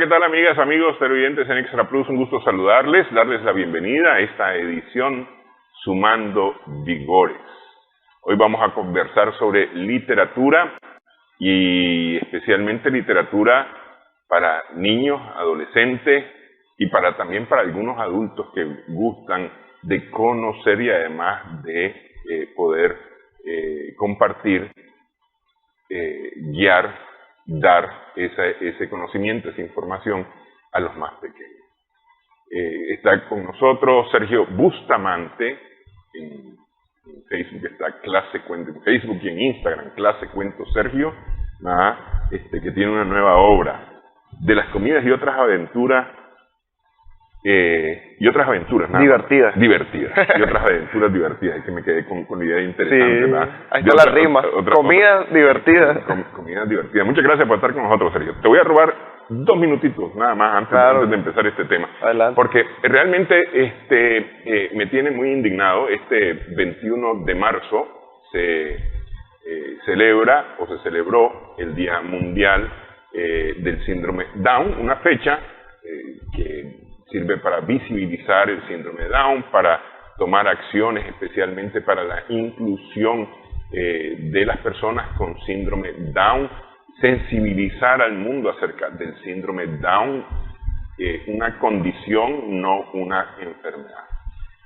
¿qué tal amigas, amigos televidentes en Extra Plus? Un gusto saludarles, darles la bienvenida a esta edición Sumando Vigores. Hoy vamos a conversar sobre literatura y especialmente literatura para niños, adolescentes y también para algunos adultos que gustan de conocer y además de poder compartir, guiar, dar ese conocimiento, esa información a los más pequeños. Está con nosotros Sergio Bustamante, en Facebook está Clase Cuento, en Facebook y en Instagram Clase Cuento Sergio, que tiene una nueva obra de las comidas y otras aventuras, divertidas, y otras aventuras divertidas. Es que me quedé con la idea interesante, sí, ¿verdad? ahí está la rima, comidas divertidas. Comidas divertidas. Muchas gracias por estar con nosotros, Sergio. Te voy a robar 2 minutitos nada más antes de empezar este tema. Adelante. Porque realmente me tiene muy indignado. Este 21 de marzo se celebró el Día Mundial del Síndrome Down, una fecha que sirve para visibilizar el síndrome de Down, para tomar acciones especialmente para la inclusión de las personas con síndrome Down, sensibilizar al mundo acerca del síndrome Down, una condición, no una enfermedad.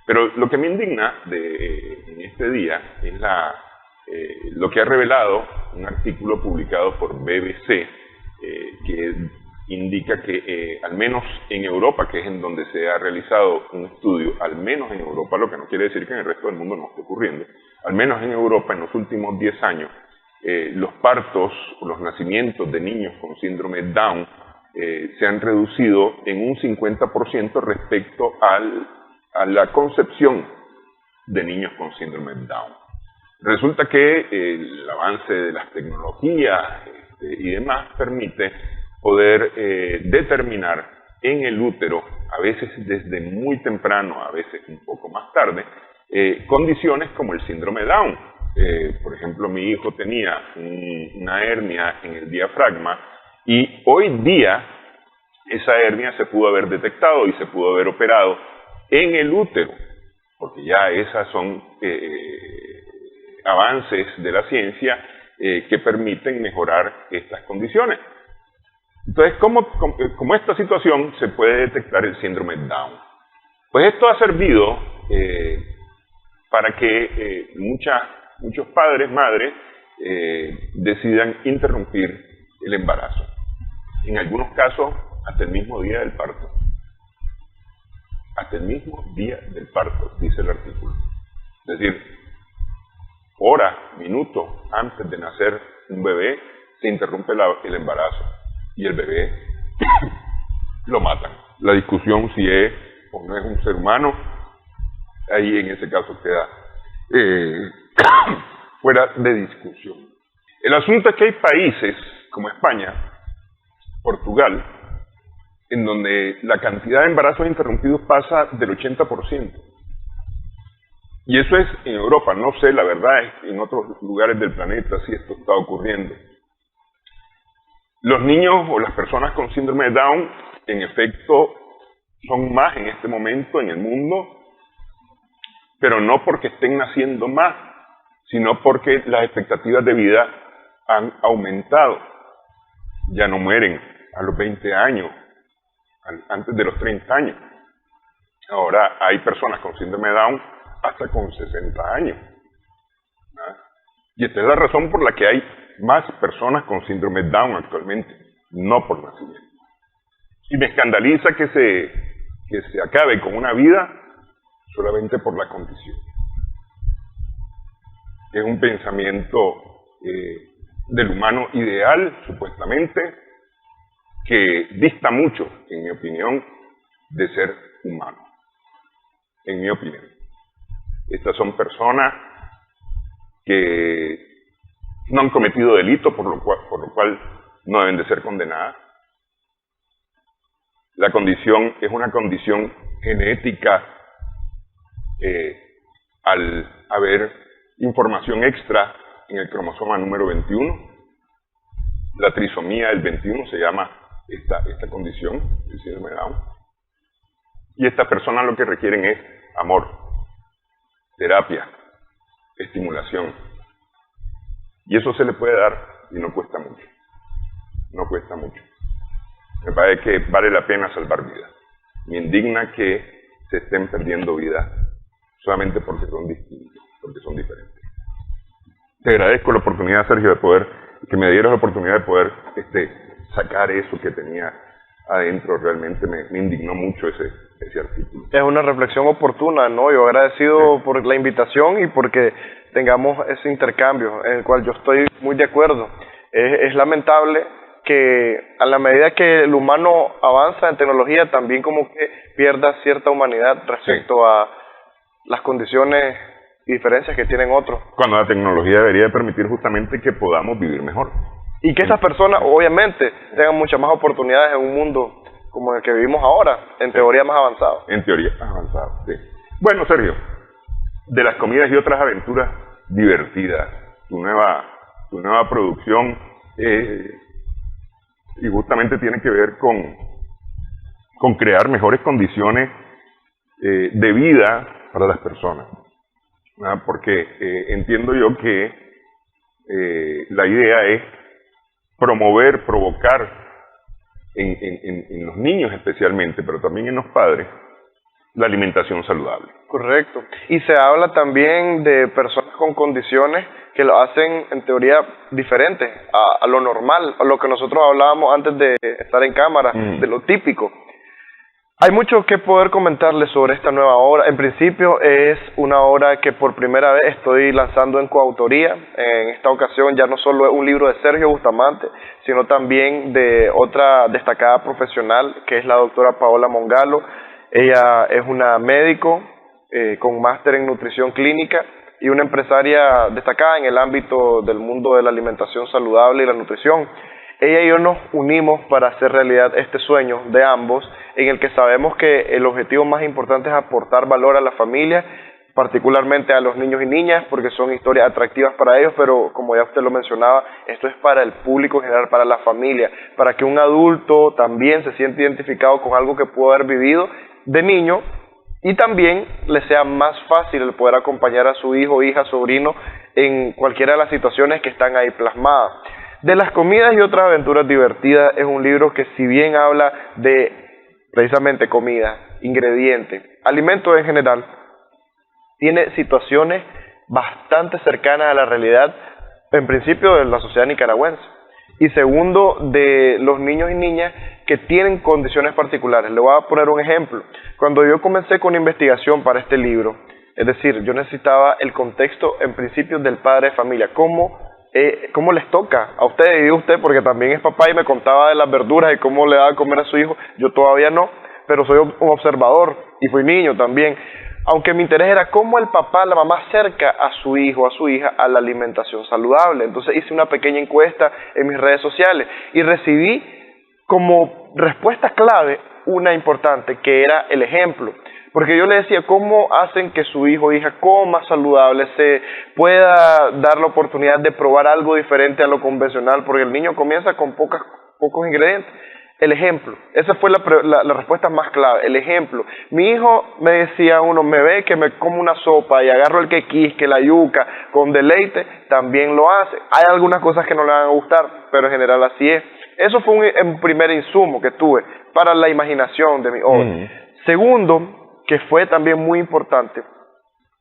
Pero lo que me indigna en este día es lo que ha revelado un artículo publicado por BBC, que indica que al menos en Europa, que es en donde se ha realizado un estudio, al menos en Europa, lo que no quiere decir que en el resto del mundo no esté ocurriendo, al menos en Europa en los últimos 10 años, los partos, los nacimientos de niños con síndrome Down se han reducido en un 50% respecto a la concepción de niños con síndrome Down. Resulta que el avance de las tecnologías y demás permite poder determinar en el útero, a veces desde muy temprano, a veces un poco más tarde, condiciones como el síndrome Down. Por ejemplo, mi hijo tenía una hernia en el diafragma y hoy día esa hernia se pudo haber detectado y se pudo haber operado en el útero, porque ya esas son avances de la ciencia que permiten mejorar estas condiciones. Entonces, ¿cómo esta situación se puede detectar el síndrome Down? Pues esto ha servido para que muchos padres, madres, decidan interrumpir el embarazo. En algunos casos, hasta el mismo día del parto. Hasta el mismo día del parto, dice el artículo. Es decir, horas, minutos antes de nacer un bebé, se interrumpe el embarazo. Y el bebé lo matan. La discusión si es o no es un ser humano, ahí en ese caso queda fuera de discusión. El asunto es que hay países como España, Portugal, en donde la cantidad de embarazos interrumpidos pasa del 80%. Y eso es en Europa, no sé, la verdad es que en otros lugares del planeta si esto está ocurriendo. Los niños o las personas con síndrome de Down, en efecto, son más en este momento en el mundo, pero no porque estén naciendo más, sino porque las expectativas de vida han aumentado. Ya no mueren a los 20 años, antes de los 30 años. Ahora hay personas con síndrome de Down hasta con 60 años. Y esta es la razón por la que hay más personas con síndrome Down actualmente, no por nacimiento. Y me escandaliza que se acabe con una vida solamente por la condición. Es un pensamiento del humano ideal, supuestamente, que dista mucho, en mi opinión, de ser humano. En mi opinión. Estas son personas que no han cometido delito, por lo cual no deben de ser condenadas. La condición es una condición genética al haber información extra en el cromosoma número 21. La trisomía del 21 se llama esta condición, el síndrome de Down. Y estas personas lo que requieren es amor, terapia, estimulación. Y eso se le puede dar y no cuesta mucho. No cuesta mucho. Me parece que vale la pena salvar vidas. Me indigna que se estén perdiendo vidas solamente porque son distintos, porque son diferentes. Te agradezco la oportunidad, Sergio, que me dieras la oportunidad de poder sacar eso que tenía adentro. Realmente me indignó mucho ese artículo. Es una reflexión oportuna, ¿no? Yo agradecido por la invitación y porque tengamos ese intercambio, en el cual yo estoy muy de acuerdo. Es lamentable que a la medida que el humano avanza en tecnología, también como que pierda cierta humanidad respecto a las condiciones y diferencias que tienen otros. Cuando la tecnología debería permitir justamente que podamos vivir mejor. Y que esas personas, obviamente, tengan muchas más oportunidades en un mundo como el que vivimos ahora, en teoría más avanzado. En teoría más avanzado, sí. Bueno, Sergio, de las comidas y otras aventuras divertidas, tu nueva producción, y justamente tiene que ver con crear mejores condiciones de vida para las personas. Porque entiendo yo que la idea es provocar en los niños especialmente, pero también en los padres, la alimentación saludable. Correcto. Y se habla también de personas con condiciones que lo hacen en teoría diferente a lo normal, a lo que nosotros hablábamos antes de estar en cámara, de lo típico. Hay mucho que poder comentarles sobre esta nueva obra. En principio es una obra que por primera vez estoy lanzando en coautoría. En esta ocasión ya no solo es un libro de Sergio Bustamante, sino también de otra destacada profesional, que es la doctora Paola Mongalo. Ella es una médico con máster en nutrición clínica y una empresaria destacada en el ámbito del mundo de la alimentación saludable y la nutrición. Ella y yo nos unimos para hacer realidad este sueño de ambos, en el que sabemos que el objetivo más importante es aportar valor a la familia, particularmente a los niños y niñas, porque son historias atractivas para ellos, pero como ya usted lo mencionaba, esto es para el público en general, para la familia, para que un adulto también se sienta identificado con algo que pudo haber vivido de niño y también le sea más fácil el poder acompañar a su hijo, hija, sobrino en cualquiera de las situaciones que están ahí plasmadas. De las comidas y otras aventuras divertidas es un libro que, si bien habla de precisamente comida, ingredientes, alimentos en general, tiene situaciones bastante cercanas a la realidad, en principio de la sociedad nicaragüense, y segundo, de los niños y niñas que tienen condiciones particulares. Le voy a poner un ejemplo. Cuando yo comencé con investigación para este libro, es decir, yo necesitaba el contexto en principio del padre de familia, cómo les toca a ustedes, y digo usted porque también es papá y me contaba de las verduras y cómo le daba a comer a su hijo. Yo todavía no, pero soy un observador y fui niño también. Aunque mi interés era cómo el papá, la mamá acerca a su hijo, a su hija a la alimentación saludable. Entonces hice una pequeña encuesta en mis redes sociales y recibí como respuesta clave una importante, que era el ejemplo. Porque yo le decía, ¿cómo hacen que su hijo o hija coma saludable, se pueda dar la oportunidad de probar algo diferente a lo convencional? Porque el niño comienza con pocos ingredientes. El ejemplo, esa fue la respuesta más clave, el ejemplo. Mi hijo me decía me ve que me como una sopa y agarro el quequisque, la yuca, con deleite, también lo hace. Hay algunas cosas que no le van a gustar, pero en general así es. Eso fue un primer insumo que tuve para la imaginación de mi obra. Segundo, que fue también muy importante,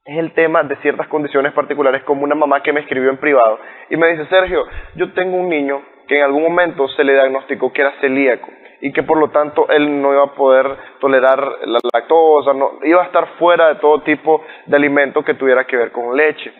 es el tema de ciertas condiciones particulares, como una mamá que me escribió en privado y me dice: Sergio, yo tengo un niño que en algún momento se le diagnosticó que era celíaco y que por lo tanto él no iba a poder tolerar la lactosa, iba a estar fuera de todo tipo de alimento que tuviera que ver con leche.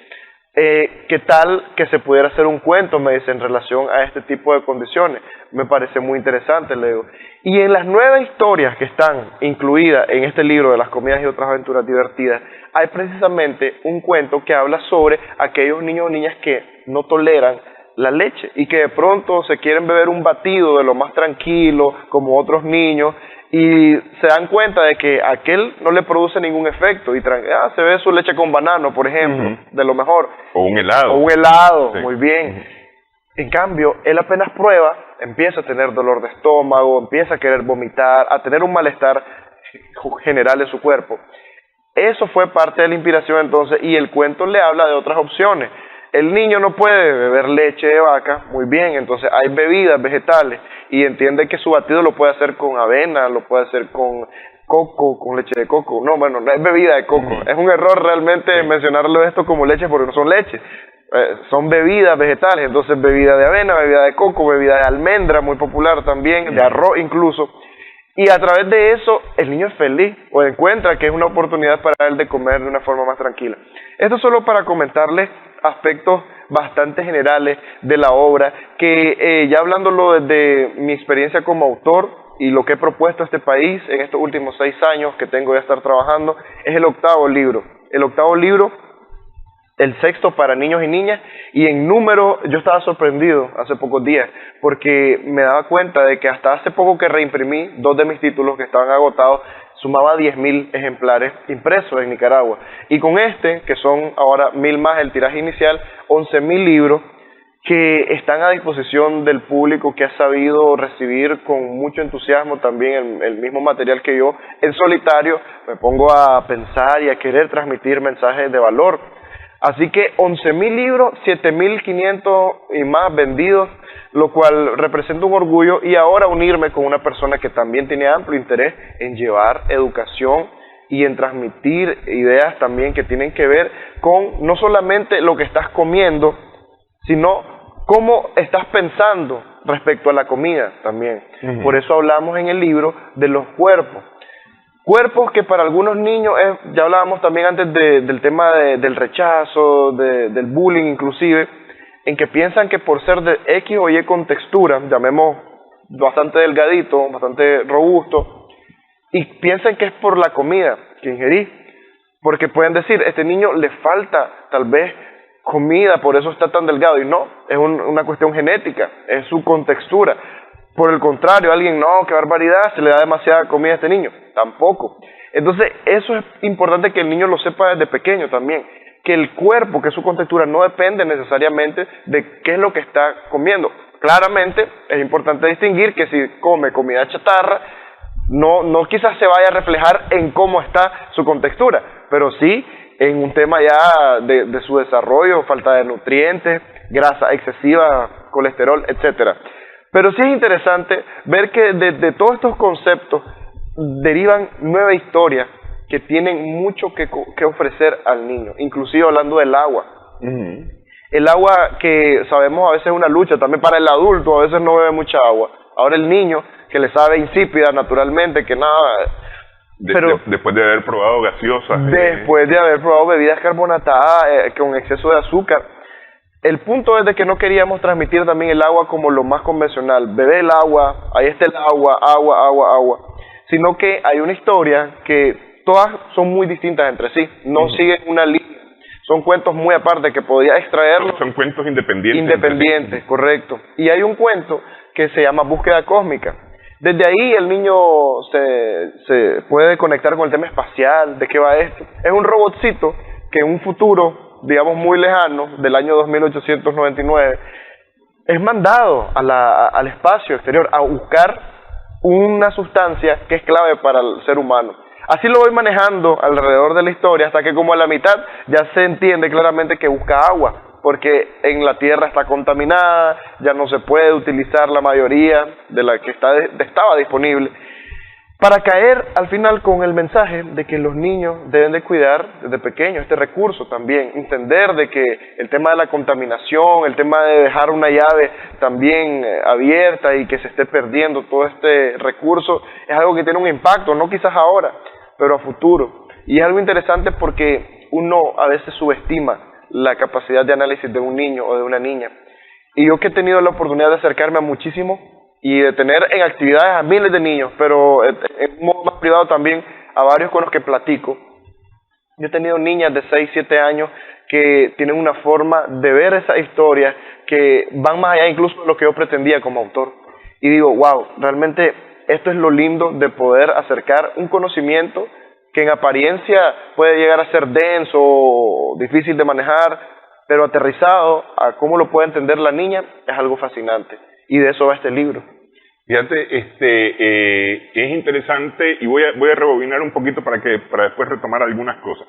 ¿Qué tal que se pudiera hacer un cuento, me dice, en relación a este tipo de condiciones? Me parece muy interesante, le digo. Y en las 9 historias que están incluidas en este libro de las comidas y otras aventuras divertidas, hay precisamente un cuento que habla sobre aquellos niños o niñas que no toleran la leche y que de pronto se quieren beber un batido de lo más tranquilo, como otros niños, y se dan cuenta de que aquel no le produce ningún efecto y se bebe su leche con banano, por ejemplo, de lo mejor. O un helado. O un helado, sí. Muy bien. En cambio, él apenas prueba, empieza a tener dolor de estómago, empieza a querer vomitar, a tener un malestar general de su cuerpo. Eso fue parte de la inspiración entonces, y el cuento le habla de otras opciones. El niño no puede beber leche de vaca, muy bien, entonces hay bebidas vegetales, y entiende que su batido lo puede hacer con avena, lo puede hacer con coco, con leche de coco. No, bueno, no es bebida de coco. Es un error realmente mencionarlo esto como leche porque no son leche. Son bebidas vegetales, entonces bebida de avena, bebida de coco, bebida de almendra, muy popular también, de arroz incluso. Y a través de eso el niño es feliz o encuentra que es una oportunidad para él de comer de una forma más tranquila. Esto solo para comentarles aspectos bastante generales de la obra, que ya hablándolo desde mi experiencia como autor y lo que he propuesto a este país en estos últimos 6 años que tengo de estar trabajando, es el 8º libro. El 8º libro, el 6º para niños y niñas, y en número yo estaba sorprendido hace pocos días, porque me daba cuenta de que hasta hace poco que reimprimí 2 de mis títulos que estaban agotados, sumaba 10.000 ejemplares impresos en Nicaragua, y con este, que son ahora 1.000 más el tiraje inicial, 11.000 libros que están a disposición del público, que ha sabido recibir con mucho entusiasmo también el mismo material que yo. En solitario me pongo a pensar y a querer transmitir mensajes de valor. Así que 11.000 libros, 7.500 y más vendidos, lo cual representa un orgullo, y ahora unirme con una persona que también tiene amplio interés en llevar educación y en transmitir ideas también que tienen que ver con no solamente lo que estás comiendo, sino cómo estás pensando respecto a la comida también. Por eso hablamos en el libro de los cuerpos. Cuerpos que para algunos niños, ya hablábamos también antes del tema del rechazo, del bullying inclusive, en que piensan que por ser de X o Y contextura, llamemos bastante delgadito, bastante robusto, y piensan que es por la comida que ingerí, porque pueden decir, este niño le falta tal vez comida, por eso está tan delgado, y no, es una cuestión genética, es su contextura. Por el contrario, alguien, no, qué barbaridad, se le da demasiada comida a este niño, tampoco. Entonces, eso es importante que el niño lo sepa desde pequeño también, que el cuerpo, que su contextura, no depende necesariamente de qué es lo que está comiendo. Claramente, es importante distinguir que si come comida chatarra, no quizás se vaya a reflejar en cómo está su contextura, pero sí en un tema ya de su desarrollo, falta de nutrientes, grasa excesiva, colesterol, etcétera. Pero sí es interesante ver que de todos estos conceptos derivan 9 historias que tienen mucho que ofrecer al niño, inclusive hablando del agua. El agua, que sabemos a veces es una lucha, también para el adulto, a veces no bebe mucha agua. Ahora el niño, que le sabe insípida naturalmente, que nada... Pero después de haber probado gaseosas. Después de haber probado bebidas carbonatadas con exceso de azúcar. El punto es de que no queríamos transmitir también el agua como lo más convencional. Bebe el agua, ahí está el agua, agua, agua, agua. Sino que hay una historia que todas son muy distintas entre sí. No siguen una línea. Son cuentos muy aparte que podía extraerlos. Son cuentos independientes. Independientes, correcto. Y hay un cuento que se llama Búsqueda Cósmica. Desde ahí el niño se puede conectar con el tema espacial. ¿De qué va esto? Es un robotcito que en un futuro, digamos muy lejano, del año 2899, es mandado al espacio exterior a buscar una sustancia que es clave para el ser humano. Así lo voy manejando alrededor de la historia hasta que como a la mitad ya se entiende claramente que busca agua, porque en la tierra está contaminada, ya no se puede utilizar la mayoría de la que estaba disponible, para caer al final con el mensaje de que los niños deben de cuidar desde pequeños este recurso también, entender de que el tema de la contaminación, el tema de dejar una llave también abierta y que se esté perdiendo todo este recurso, es algo que tiene un impacto, no quizás ahora, pero a futuro. Y es algo interesante porque uno a veces subestima la capacidad de análisis de un niño o de una niña. Y yo que he tenido la oportunidad de acercarme a muchísimo y de tener en actividades a miles de niños, pero en un modo más privado también a varios con los que platico. Yo he tenido niñas de 6, 7 años que tienen una forma de ver esa historia que van más allá incluso de lo que yo pretendía como autor. Y digo, wow, realmente esto es lo lindo de poder acercar un conocimiento que en apariencia puede llegar a ser denso o difícil de manejar, pero aterrizado a cómo lo puede entender la niña, es algo fascinante. Y de eso va este libro. Fíjate, es interesante y voy a rebobinar un poquito para después retomar algunas cosas.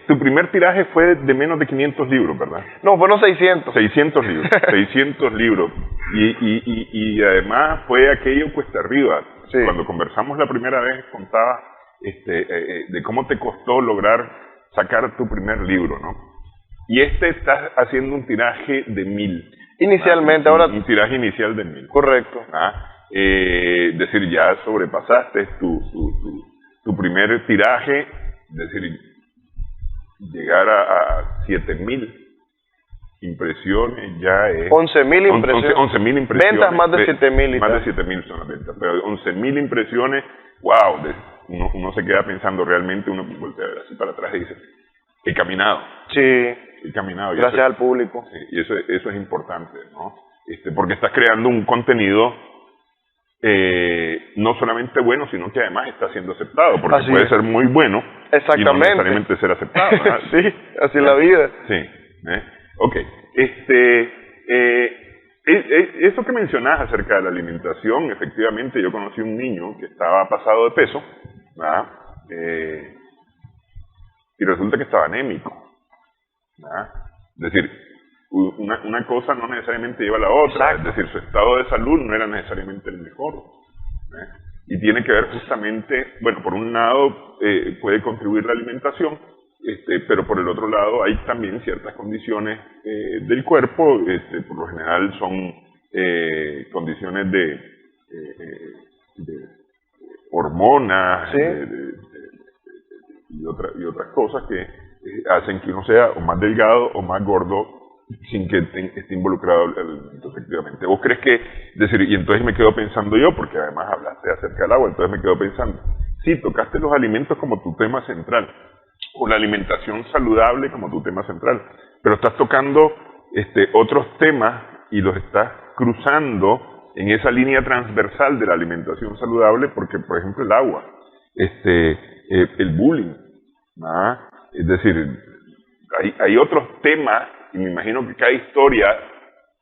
Tu primer tiraje fue de menos de 500 libros, ¿verdad? No, fueron 600. 600 libros, 600 libros. Y además fue aquello cuesta arriba. Sí. Cuando conversamos la primera vez contabas de cómo te costó lograr sacar tu primer libro, ¿no? Y estás haciendo un tiraje de 1000. Inicialmente, ahora... Un tiraje inicial de 1000. Correcto. Es decir, ya sobrepasaste tu primer tiraje, es decir, llegar a 7000 impresiones ya es... 11.000 impresiones. 11.000 impresiones. Ventas más de 7.000 y más tal. de 7.000 son las ventas, pero 11.000 impresiones, wow, uno se queda pensando realmente, uno voltea así para atrás y dice, he caminado. Sí. He caminado. Gracias al público. Sí, y eso es importante, ¿no? Porque estás creando un contenido no solamente bueno, sino que además está siendo aceptado, porque así puede es. ser muy bueno y no necesariamente ser aceptado, ¿verdad? Sí, así es la vida. Sí. Ok. Eso que mencionas acerca de la alimentación, efectivamente yo conocí un niño que estaba pasado de peso, ¿verdad? Y resulta que estaba anémico, ¿verdad? Es decir, una cosa no necesariamente lleva a la otra. Exacto. Es decir, su estado de salud no era necesariamente el mejor, ¿verdad? Y tiene que ver justamente, bueno, por un lado puede contribuir la alimentación, pero por el otro lado hay también ciertas condiciones del cuerpo, por lo general son condiciones de hormonas, ¿sí? y otras cosas que hacen que uno sea o más delgado o más gordo sin que esté involucrado el alimento, efectivamente. ¿Vos crees que, decir, y entonces me quedo pensando yo, porque además hablaste acerca del agua, entonces me quedo pensando, sí, tocaste los alimentos como tu tema central, o la alimentación saludable como tu tema central, pero estás tocando otros temas y los estás cruzando en esa línea transversal de la alimentación saludable, porque, por ejemplo, el agua, el bullying, ¿ah? Es decir, hay otros temas, y me imagino que cada historia,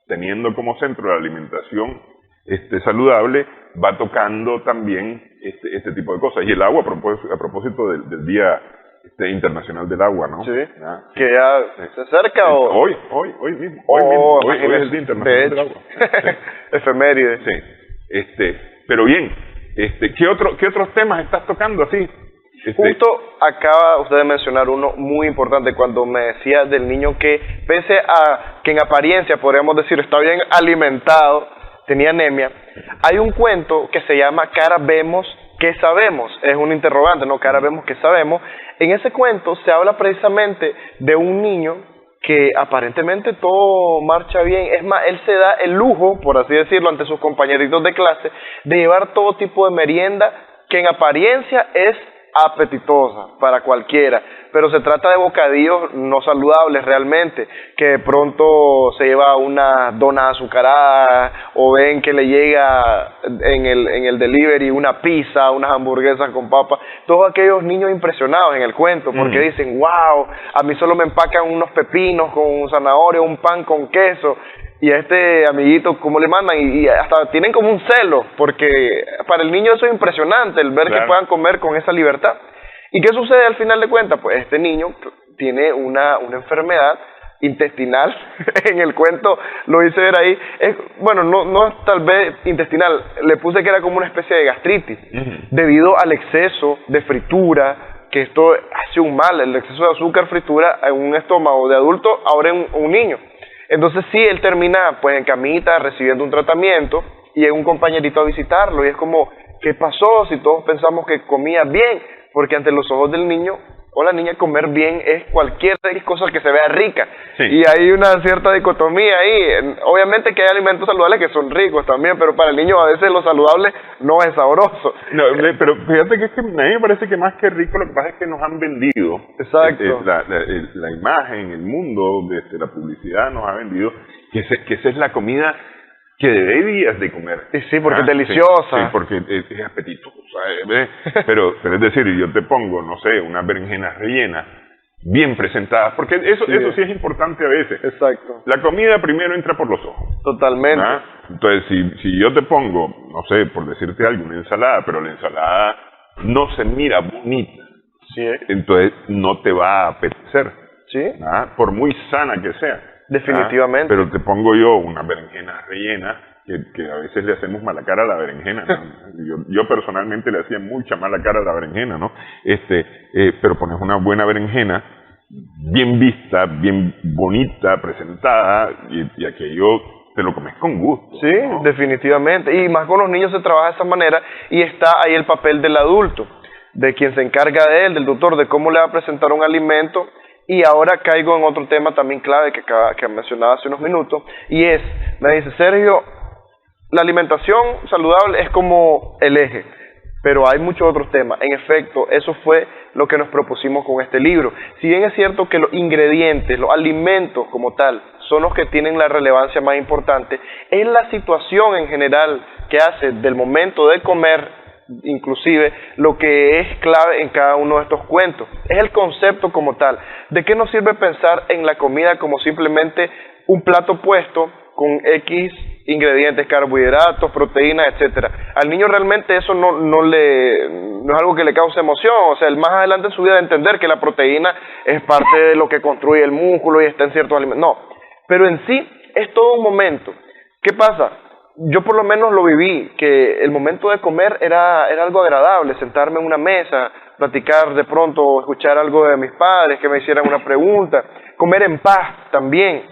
teniendo como centro la alimentación saludable, va tocando también este tipo de cosas. Y el agua, a propósito del Día Internacional del Agua, ¿no? Sí, que ya se acerca o... Hoy mismo. Hoy es el Día Internacional del Agua. Sí. Efeméride. Sí. Pero bien, ¿qué otros temas estás tocando así? Justo acaba usted de mencionar uno muy importante cuando me decía del niño que, pese a que en apariencia podríamos decir está bien alimentado, tenía anemia. Hay un cuento que se llama Cara vemos, ¿qué sabemos? Es un interrogante, ¿no? Cara vemos, ¿qué sabemos? En ese cuento se habla precisamente de un niño que aparentemente todo marcha bien. Es más, él se da el lujo, por así decirlo, ante sus compañeritos de clase, de llevar todo tipo de merienda que en apariencia es apetitosa para cualquiera, pero se trata de bocadillos no saludables realmente, que de pronto se lleva una dona azucarada o ven que le llega en el delivery una pizza, unas hamburguesas con papa. Todos aquellos niños impresionados en el cuento porque dicen, wow, a mí solo me empacan unos pepinos con zanahoria, un pan con queso. Y a este amiguito, ¿cómo le mandan? Y hasta tienen como un celo, porque para el niño eso es impresionante, el ver claro. que puedan comer con esa libertad. ¿Y qué sucede al final de cuentas? Pues este niño tiene una enfermedad intestinal, en el cuento lo hice ver ahí, bueno, no es tal vez intestinal, le puse que era como una especie de gastritis, debido al exceso de fritura, que esto hace un mal, el exceso de azúcar, fritura en un estómago de adulto, ahora en un niño. Entonces sí, él termina pues en camita recibiendo un tratamiento y llega un compañerito a visitarlo y es como, ¿qué pasó? Si todos pensamos que comía bien, porque ante los ojos del niño o la niña comer bien es cualquier cosa que se vea rica. Sí. Y hay una cierta dicotomía ahí. Obviamente que hay alimentos saludables que son ricos también, pero para el niño a veces lo saludable no es sabroso. No, pero fíjate que a mí me parece que más que rico lo que pasa es que nos han vendido. Exacto. La imagen, el mundo, la publicidad nos ha vendido que esa es la comida que deberías de comer. Sí, porque es deliciosa. Sí, porque es apetitosa. Pero es decir, yo te pongo, no sé, unas berenjenas rellenas bien presentadas, porque eso sí es importante a veces. Exacto. La comida primero entra por los ojos. Totalmente. ¿Ah? Entonces, si yo te pongo, no sé, por decirte algo, una ensalada, pero la ensalada no se mira bonita, Sí. entonces no te va a apetecer, Sí. ¿ah? Por muy sana que sea. Definitivamente. ¿Ah? Pero te pongo yo una berenjena rellena, que a veces le hacemos mala cara a la berenjena, ¿no? yo personalmente le hacía mucha mala cara a la berenjena, ¿no? Pero pones una buena berenjena, bien vista, bien bonita, presentada, y aquello te lo comes con gusto. Sí, ¿no? definitivamente. Y más con los niños se trabaja de esa manera, y está ahí el papel del adulto, de quien se encarga de él, del tutor, de cómo le va a presentar un alimento. Y ahora caigo en otro tema también clave que mencionaba hace unos minutos, y me dice, Sergio, la alimentación saludable es como el eje, pero hay muchos otros temas. En efecto, eso fue lo que nos propusimos con este libro. Si bien es cierto que los ingredientes, los alimentos como tal, son los que tienen la relevancia más importante, es la situación en general que hace del momento de comer, inclusive, lo que es clave en cada uno de estos cuentos. Es el concepto como tal. ¿De qué nos sirve pensar en la comida como simplemente un plato puesto con X ingredientes, carbohidratos, proteínas, etcétera? Al niño realmente eso no es algo que le cause emoción. O sea, él más adelante en su vida de entender que la proteína es parte de lo que construye el músculo y está en ciertos alimentos. No, pero en sí es todo un momento. ¿Qué pasa? Yo por lo menos lo viví, que el momento de comer era algo agradable, sentarme en una mesa, platicar de pronto, escuchar algo de mis padres, que me hicieran una pregunta, comer en paz también.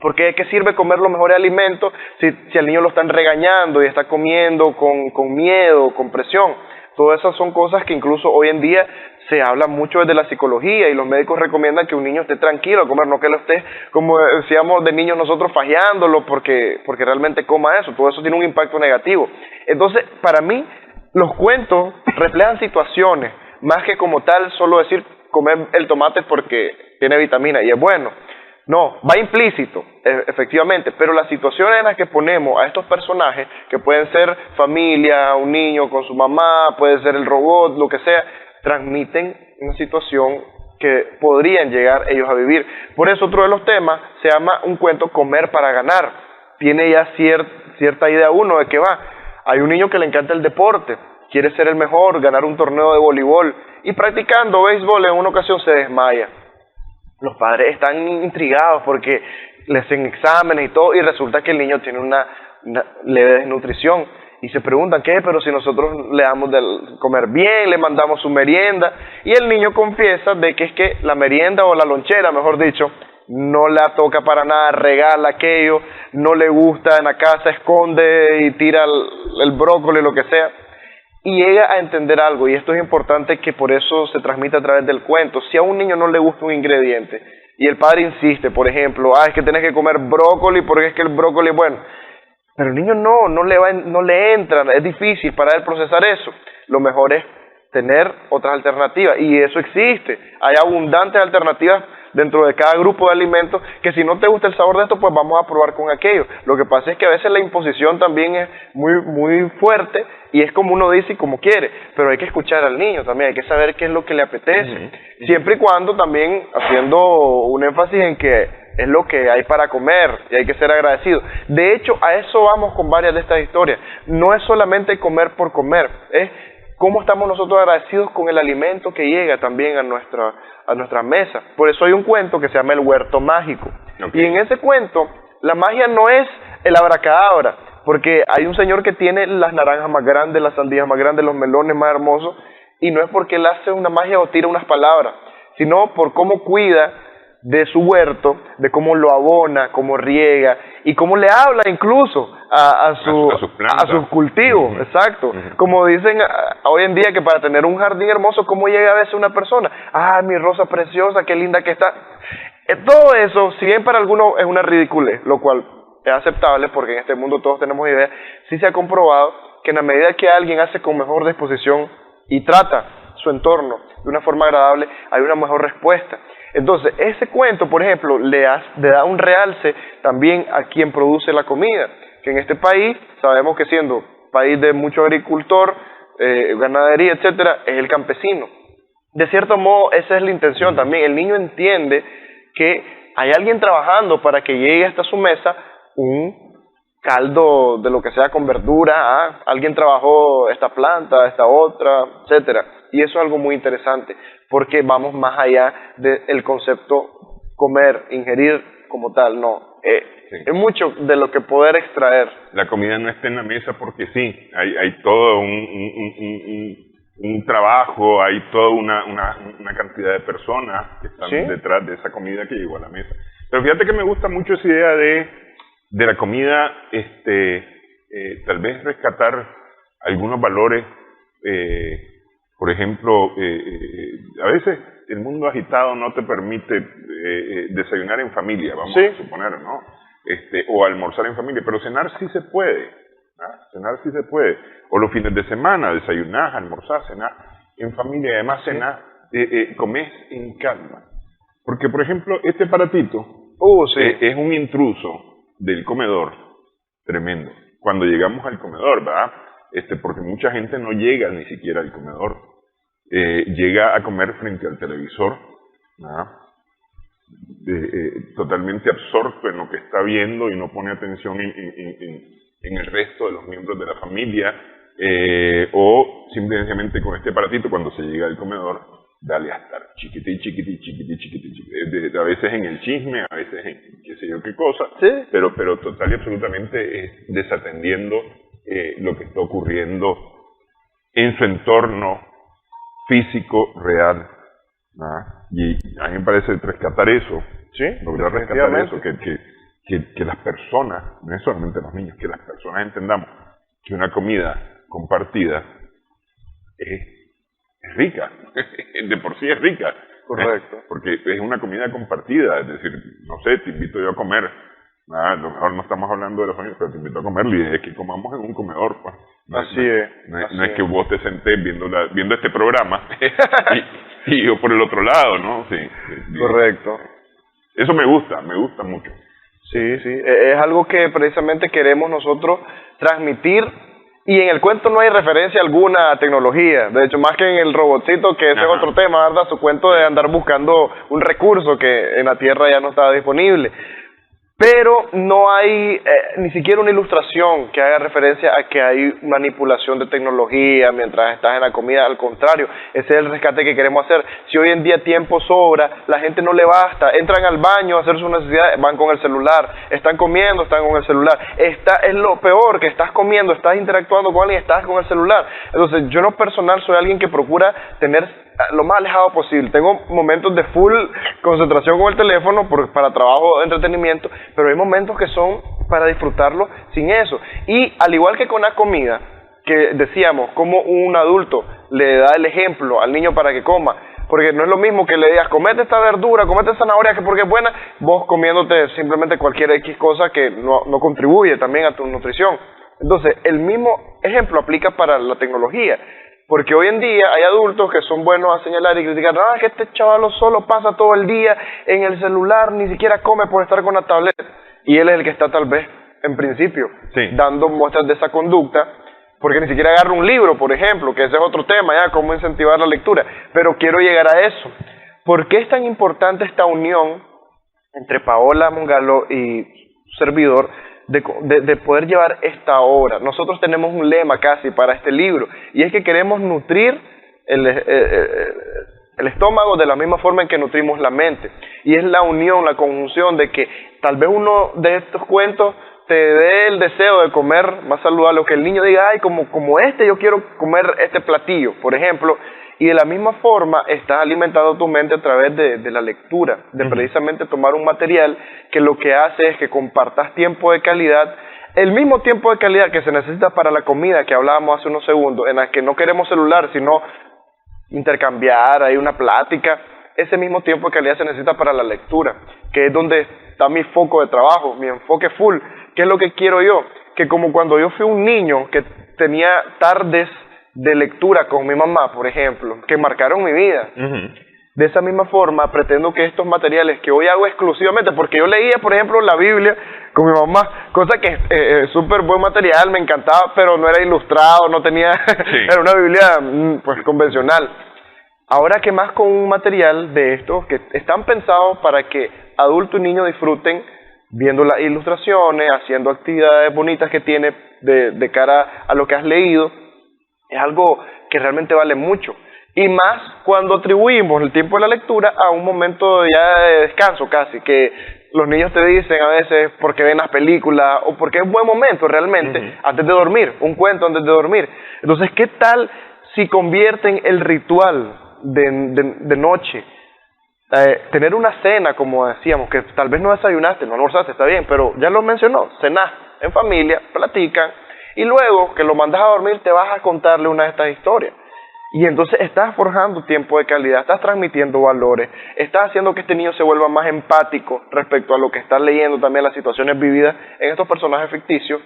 Porque ¿de qué sirve comer los mejores alimentos si al niño lo están regañando y está comiendo con miedo, con presión? Todas esas son cosas que incluso hoy en día se habla mucho desde la psicología, y los médicos recomiendan que un niño esté tranquilo a comer, no que lo esté, como decíamos de niños nosotros, fajeándolo porque realmente coma eso. Todo eso tiene un impacto negativo. Entonces, para mí, los cuentos reflejan situaciones, más que como tal solo decir comer el tomate porque tiene vitamina y es bueno. No, va implícito, efectivamente, pero las situaciones en las que ponemos a estos personajes, que pueden ser familia, un niño con su mamá, puede ser el robot, lo que sea, transmiten una situación que podrían llegar ellos a vivir. Por eso otro de los temas se llama un cuento Comer para ganar. Tiene ya cierta idea uno de qué va. Hay un niño que le encanta el deporte, quiere ser el mejor, ganar un torneo de voleibol, y practicando béisbol en una ocasión se desmaya. Los padres están intrigados porque le hacen exámenes y todo, y resulta que el niño tiene una leve desnutrición. Y se preguntan, ¿qué? Pero si nosotros le damos de comer bien, le mandamos su merienda, y el niño confiesa de que es que la merienda, o la lonchera, mejor dicho, no la toca para nada, regala aquello, no le gusta, en la casa esconde y tira el brócoli, lo que sea. Y llega a entender algo, y esto es importante, que por eso se transmite a través del cuento. Si a un niño no le gusta un ingrediente y el padre insiste, por ejemplo, es que tienes que comer brócoli porque es que el brócoli es bueno, pero el niño no le entra, es difícil para él procesar eso. Lo mejor es tener otras alternativas, y eso existe. Hay abundantes alternativas dentro de cada grupo de alimentos, que si no te gusta el sabor de esto, pues vamos a probar con aquello. Lo que pasa es que a veces la imposición también es muy fuerte, y es como uno dice y como quiere, pero hay que escuchar al niño también, hay que saber qué es lo que le apetece, siempre y cuando también haciendo un énfasis en que es lo que hay para comer y hay que ser agradecido. De hecho, a eso vamos con varias de estas historias. No es solamente comer por comer, es cómo estamos nosotros agradecidos con el alimento que llega también a nuestra mesa. Por eso hay un cuento que se llama El Huerto Mágico. Okay. Y en ese cuento, la magia no es el abracadabra, porque hay un señor que tiene las naranjas más grandes, las sandías más grandes, los melones más hermosos, y no es porque él hace una magia o tira unas palabras, sino por cómo cuida de su huerto, de cómo lo abona, cómo riega, y cómo le habla incluso a sus cultivos, exacto. Como dicen hoy en día, que para tener un jardín hermoso, ¿cómo llega a veces una persona? Mi rosa preciosa, qué linda que está. Todo eso, si bien para algunos es una ridiculez, lo cual es aceptable porque en este mundo todos tenemos ideas, sí se ha comprobado que en la medida que alguien hace con mejor disposición y trata su entorno de una forma agradable, hay una mejor respuesta. Entonces, ese cuento, por ejemplo, le da un realce también a quien produce la comida, que en este país, sabemos que siendo país de mucho agricultor, ganadería, etcétera, es el campesino. de cierto modo esa es la intención también. El niño entiende que hay alguien trabajando para que llegue hasta su mesa un caldo de lo que sea con verdura, alguien trabajó esta planta, esta otra, etcétera. Y eso es algo muy interesante, porque vamos más allá del concepto comer, ingerir como tal, no. Sí. Es mucho de lo que poder extraer. La comida no está en la mesa porque sí, hay todo un trabajo, hay toda una cantidad de personas que están detrás de esa comida que llegó a la mesa. Pero fíjate que me gusta mucho esa idea de la comida, tal vez rescatar algunos valores, por ejemplo, a veces el mundo agitado no te permite desayunar en familia, vamos a suponer, ¿no? O almorzar en familia, pero cenar sí se puede, ¿no? Cenar sí se puede. O los fines de semana, desayunar, almorzar, cenar en familia, además cenar, comes en calma. Porque, por ejemplo, este aparatito es un intruso del comedor tremendo. Cuando llegamos al comedor, ¿verdad? Porque mucha gente no llega ni siquiera al comedor. Llega a comer frente al televisor, ¿verdad? Totalmente absorto en lo que está viendo y no pone atención en el resto de los miembros de la familia, o simplemente con este aparatito cuando se llega al comedor, dale a estar chiquití, a veces en el chisme, a veces en qué sé yo qué cosa, pero total y absolutamente desatendiendo lo que está ocurriendo en su entorno físico real, ¿no? Y a mí me parece rescatar eso, lograr rescatar eso, que las personas, no es solamente los niños, que las personas entendamos que una comida compartida es rica, de por sí es rica. Correcto. Porque es una comida compartida, es decir, no sé, te invito yo a comer, a lo mejor no estamos hablando de los niños, pero te invito a comer, la idea es que comamos en un comedor, pues. No es que vos te sentés viendo este programa y yo por el otro lado, ¿no? Sí. Correcto. Eso me gusta mucho. Sí, es algo que precisamente queremos nosotros transmitir. Y en el cuento no hay referencia alguna a tecnología, de hecho más que en el robotcito, que ese es otro tema, ¿verdad? Su cuento de andar buscando un recurso que en la Tierra ya no estaba disponible. Pero no hay ni siquiera una ilustración que haga referencia a que hay manipulación de tecnología mientras estás en la comida. Al contrario, ese es el rescate que queremos hacer. Si hoy en día tiempo sobra, la gente no le basta, entran al baño a hacer sus necesidades, van con el celular, están comiendo, están con el celular. Es lo peor, que estás comiendo, estás interactuando con alguien, estás con el celular. Entonces, yo en lo personal soy alguien que procura tener lo más alejado posible. Tengo momentos de full concentración con el teléfono para trabajo de entretenimiento, pero hay momentos que son para disfrutarlo sin eso. Y al igual que con la comida, que decíamos, como un adulto le da el ejemplo al niño para que coma, porque no es lo mismo que le digas, comete esta verdura, comete esta zanahoria que porque es buena, vos comiéndote simplemente cualquier X cosa que no contribuye también a tu nutrición. Entonces, el mismo ejemplo aplica para la tecnología. Porque hoy en día hay adultos que son buenos a señalar y criticar, que este chavalo solo pasa todo el día en el celular, ni siquiera come por estar con la tableta. Y él es el que está tal vez, en principio, dando muestras de esa conducta, porque ni siquiera agarra un libro, por ejemplo, que ese es otro tema, cómo incentivar la lectura. Pero quiero llegar a eso. ¿Por qué es tan importante esta unión entre Paola Mongalo y su servidor, de poder llevar esta obra? Nosotros tenemos un lema casi para este libro, y es que queremos nutrir el estómago de la misma forma en que nutrimos la mente, y es la unión, la conjunción de que tal vez uno de estos cuentos te dé el deseo de comer más saludable, o que el niño diga, como yo quiero comer este platillo, por ejemplo. Y de la misma forma estás alimentando tu mente a través de la lectura, de precisamente tomar un material que lo que hace es que compartas tiempo de calidad, el mismo tiempo de calidad que se necesita para la comida que hablábamos hace unos segundos, en la que no queremos celular, sino intercambiar, hay una plática. Ese mismo tiempo de calidad se necesita para la lectura, que es donde está mi foco de trabajo, mi enfoque full. ¿Qué es lo que quiero yo? Que como cuando yo fui un niño que tenía tardes de lectura con mi mamá, por ejemplo, que marcaron mi vida. De esa misma forma, pretendo que estos materiales que hoy hago exclusivamente, porque yo leía, por ejemplo, la Biblia con mi mamá, cosa que es súper buen material, me encantaba, pero no era ilustrado, no tenía, era una Biblia pues convencional. ahora que más con un material de estos que están pensados para que adulto y niño disfruten viendo las ilustraciones, haciendo actividades bonitas que tiene de cara a lo que has leído, es algo que realmente vale mucho. Y más cuando atribuimos el tiempo de la lectura a un momento ya de descanso casi, que los niños te dicen a veces porque ven las películas o porque es un buen momento realmente antes de dormir, un cuento antes de dormir. Entonces, ¿qué tal si convierten el ritual de noche, tener una cena, como decíamos, que tal vez no desayunaste, no almorzaste, está bien, pero ya lo mencionó, cenás en familia, platican, y luego que lo mandas a dormir te vas a contarle una de estas historias? Y entonces estás forjando tiempo de calidad, estás transmitiendo valores, estás haciendo que este niño se vuelva más empático respecto a lo que está leyendo, también las situaciones vividas en estos personajes ficticios,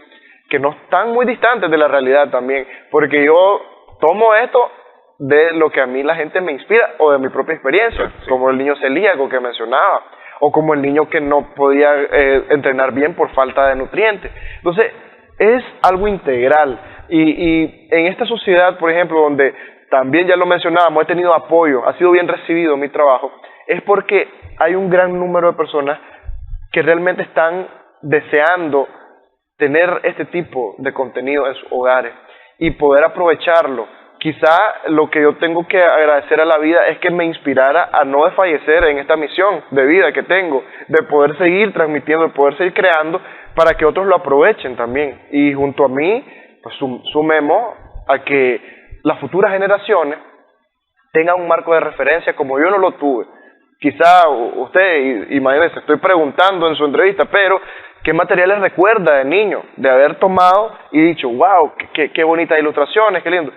que no están muy distantes de la realidad también, porque yo tomo esto de lo que a mí la gente me inspira o de mi propia experiencia, como el niño celíaco que mencionaba, o como el niño que no podía entrenar bien por falta de nutrientes. Entonces, es algo integral, y en esta sociedad, por ejemplo, donde también ya lo mencionábamos, he tenido apoyo, ha sido bien recibido mi trabajo, es porque hay un gran número de personas que realmente están deseando tener este tipo de contenido en sus hogares y poder aprovecharlo. Quizá lo que yo tengo que agradecer a la vida es que me inspirara a no desfallecer en esta misión de vida que tengo, de poder seguir transmitiendo, de poder seguir creando para que otros lo aprovechen también. Y junto a mí, pues sumemos a que las futuras generaciones tengan un marco de referencia como yo no lo tuve. Quizá usted, imagínese, estoy preguntando en su entrevista, pero ¿qué materiales recuerda de niño? De haber tomado y dicho, wow, qué bonitas ilustraciones, qué lindo.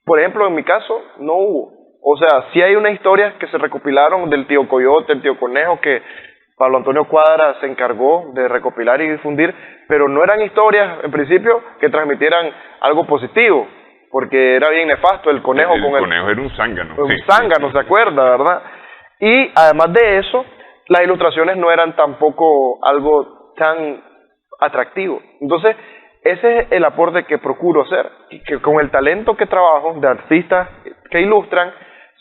Por ejemplo, en mi caso, no hubo. O sea, sí hay unas historias que se recopilaron del tío Coyote, el tío Conejo, que Pablo Antonio Cuadra se encargó de recopilar y difundir, pero no eran historias, en principio, que transmitieran algo positivo, porque era bien nefasto el conejo el con el... conejo era un zángano. Un zángano, ¿se acuerda, verdad? Y además de eso, las ilustraciones no eran tampoco algo tan atractivo. Entonces, ese es el aporte que procuro hacer, y que con el talento que trabajo, de artistas que ilustran,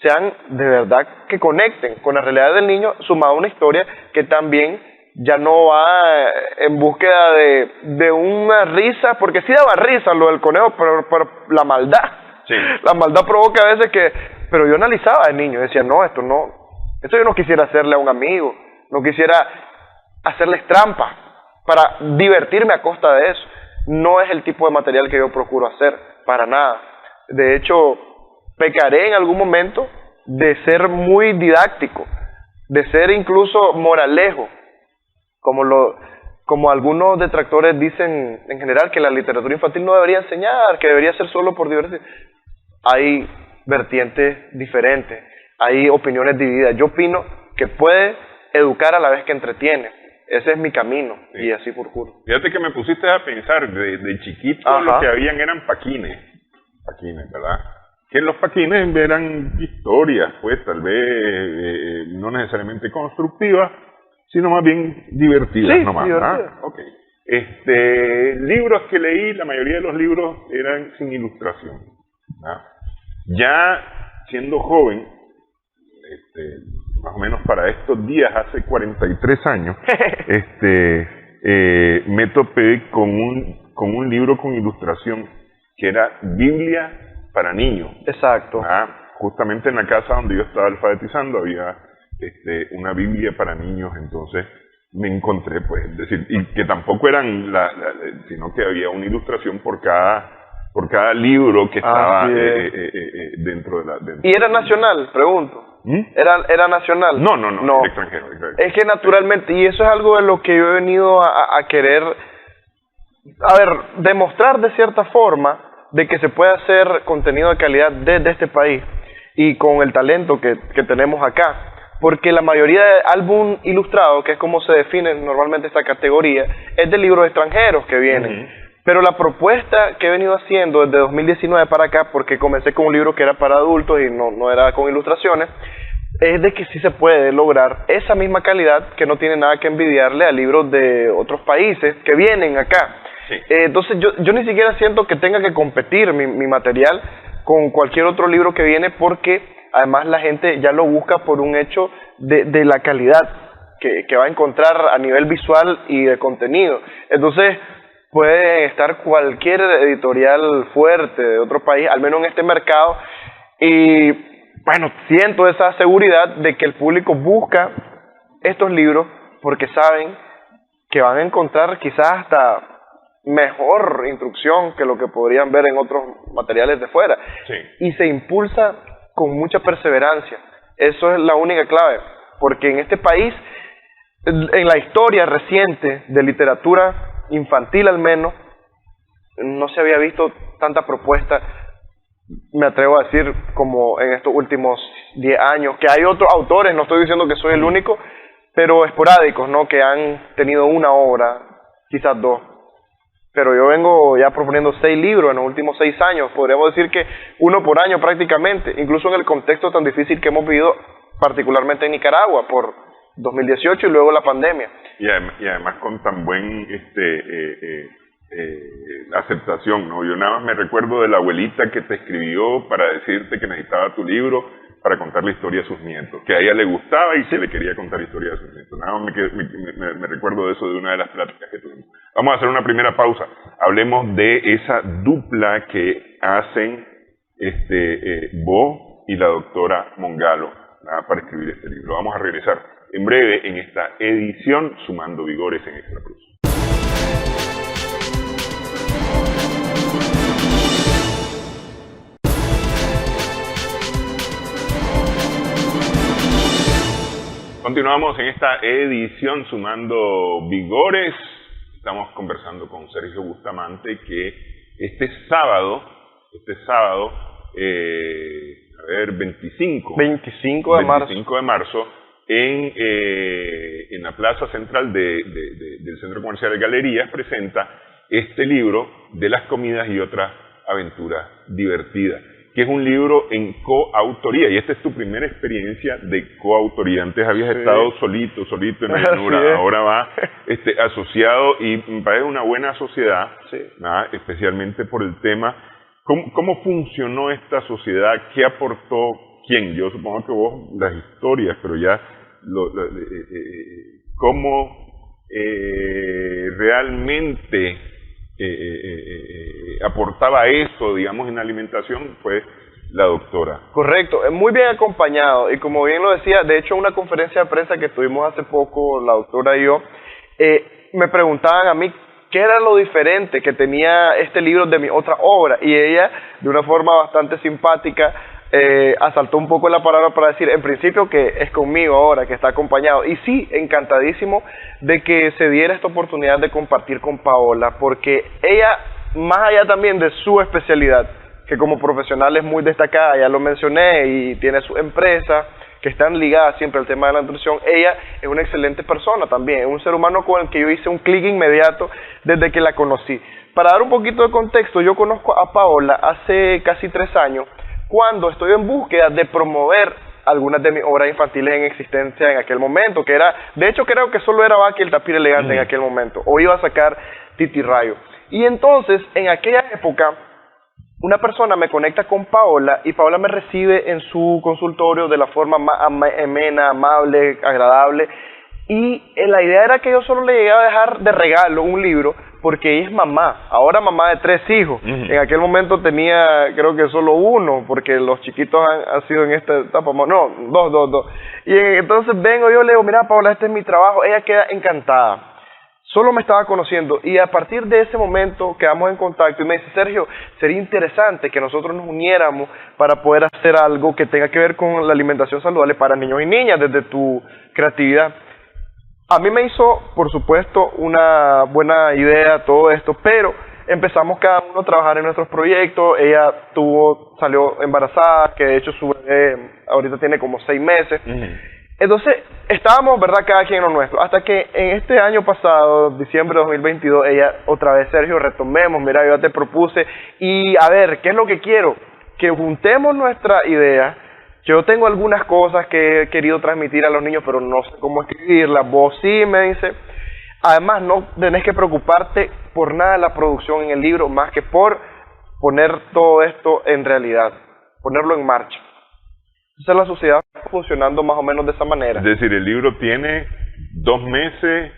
sean de verdad que conecten con la realidad del niño, sumado a una historia que también ya no va en búsqueda de una risa, porque sí daba risa lo del conejo, pero la maldad. Sí. La maldad provoca a veces que... Pero yo analizaba de niño, decía, no, esto yo no quisiera hacerle a un amigo, no quisiera hacerles trampa para divertirme a costa de eso. No es el tipo de material que yo procuro hacer, para nada. De hecho, pecaré en algún momento de ser muy didáctico, de ser incluso moralejo, como algunos detractores dicen en general, que la literatura infantil no debería enseñar, que debería ser solo por diversión. Hay vertientes diferentes, hay opiniones divididas. Yo opino que puede educar a la vez que entretiene. Ese es mi camino, sí. Y así procuro. Fíjate que me pusiste a pensar, de chiquito lo que habían eran paquines, ¿verdad? Que los paquines eran historias, pues tal vez no necesariamente constructivas, sino más bien divertidas, nomás. Divertidas. Okay. Libros que leí, la mayoría de los libros eran sin ilustración, ¿verdad? Ya siendo joven, más o menos para estos días, hace 43 años, me topé con un libro con ilustración que era Biblia para niños. Exacto. Justamente en la casa donde yo estaba alfabetizando había una Biblia para niños, entonces me encontré, pues, es decir, y que tampoco eran sino que había una ilustración por cada libro que estaba dentro de la... ¿Y era nacional? Pregunto. ¿Era nacional? No, extranjero. Es que naturalmente, y eso es algo de lo que yo he venido a querer, demostrar de cierta forma, de que se puede hacer contenido de calidad desde este país, y con el talento que tenemos acá. Porque la mayoría de álbum ilustrado, que es como se define normalmente esta categoría, es de libros extranjeros que vienen. Pero la propuesta que he venido haciendo desde 2019 para acá, porque comencé con un libro que era para adultos y no era con ilustraciones, es de que sí se puede lograr esa misma calidad, que no tiene nada que envidiarle a libros de otros países que vienen acá. Sí. Entonces yo ni siquiera siento que tenga que competir mi material con cualquier otro libro que viene, porque además la gente ya lo busca por un hecho de la calidad que va a encontrar a nivel visual y de contenido. Entonces, puede estar cualquier editorial fuerte de otro país, al menos en este mercado, y bueno, siento esa seguridad de que el público busca estos libros porque saben que van a encontrar quizás hasta mejor instrucción que lo que podrían ver en otros materiales de fuera. Sí. Y se impulsa con mucha perseverancia. Eso es la única clave, porque en este país, en la historia reciente de literatura infantil al menos, no se había visto tanta propuesta, me atrevo a decir, como en estos últimos 10 años, que hay otros autores, no estoy diciendo que soy el único, pero esporádicos, ¿no?, que han tenido una obra, quizás 2. Pero yo vengo ya proponiendo 6 libros en los últimos 6 años, podríamos decir que 1 por año prácticamente, incluso en el contexto tan difícil que hemos vivido, particularmente en Nicaragua, por 2018 y luego la pandemia. Y además con tan buen aceptación, ¿no? Yo nada más me recuerdo de la abuelita que te escribió para decirte que necesitaba tu libro para contar la historia de sus nietos, que a ella le gustaba y se le quería contar la historia de sus nietos. Nada más me recuerdo de eso de una de las pláticas que tuvimos. Vamos a hacer una primera pausa. Hablemos de esa dupla que hacen vos y la doctora Mongalo para escribir este libro. Vamos a regresar en breve en esta edición Sumando Vigores en Extra Plus. Continuamos en esta edición Sumando Vigores. Estamos conversando con Sergio Bustamante, que este sábado, 25 de marzo, en la plaza central del Centro Comercial de Galerías, presenta este libro de las comidas y otras aventuras divertidas, que es un libro en coautoría, y esta es tu primera experiencia de coautoría. Antes habías estado solito en la llanura, ahora va asociado, y me parece una buena sociedad, especialmente por el tema. ¿Cómo funcionó esta sociedad? ¿Qué aportó quién? Yo supongo que vos las historias, pero ya cómo realmente aportaba eso, digamos, en la alimentación, fue la doctora. Correcto, muy bien acompañado, y como bien lo decía, de hecho, en una conferencia de prensa que tuvimos hace poco, la doctora y yo, me preguntaban a mí qué era lo diferente que tenía este libro de mi otra obra, y ella, de una forma bastante simpática, asaltó un poco la palabra para decir, en principio, que es conmigo ahora, que está acompañado. Y sí, encantadísimo de que se diera esta oportunidad de compartir con Paola, porque ella, más allá también de su especialidad, que como profesional es muy destacada, ya lo mencioné, y tiene su empresa, que están ligadas siempre al tema de la nutrición, ella es una excelente persona también, es un ser humano con el que yo hice un clic inmediato desde que la conocí. Para dar un poquito de contexto, yo conozco a Paola hace casi 3 años, cuando estoy en búsqueda de promover algunas de mis obras infantiles en existencia en aquel momento, que era, de hecho creo que solo era Baki el Tapir Elegante en aquel momento, o iba a sacar Titi Rayo. Y entonces, en aquella época, una persona me conecta con Paola, y Paola me recibe en su consultorio de la forma más amena, amable, agradable, y la idea era que yo solo le llegaba a dejar de regalo un libro, porque ella es mamá, ahora mamá de 3 hijos. En aquel momento tenía, creo que solo 1, porque los chiquitos han sido en esta etapa, no, 2. Y entonces vengo yo, le digo, mira Paola, este es mi trabajo. Ella queda encantada. Solo me estaba conociendo, y a partir de ese momento quedamos en contacto, y me dice, Sergio, sería interesante que nosotros nos uniéramos para poder hacer algo que tenga que ver con la alimentación saludable para niños y niñas, desde tu creatividad. A mí me hizo, por supuesto, una buena idea todo esto, pero empezamos cada uno a trabajar en nuestros proyectos. Ella salió embarazada, que de hecho su bebé ahorita tiene como 6 meses. Entonces, estábamos, ¿verdad?, cada quien en lo nuestro, hasta que en este año pasado, diciembre de 2022, ella otra vez, Sergio, retomemos, mira, yo ya te propuse, y a ver, ¿qué es lo que quiero? Que juntemos nuestra idea. Yo tengo algunas cosas que he querido transmitir a los niños, pero no sé cómo escribirlas. Vos sí, me dice. Además, no tenés que preocuparte por nada de la producción en el libro, más que por poner todo esto en realidad, ponerlo en marcha. Entonces la sociedad está funcionando más o menos de esa manera. Es decir, el libro tiene 2 meses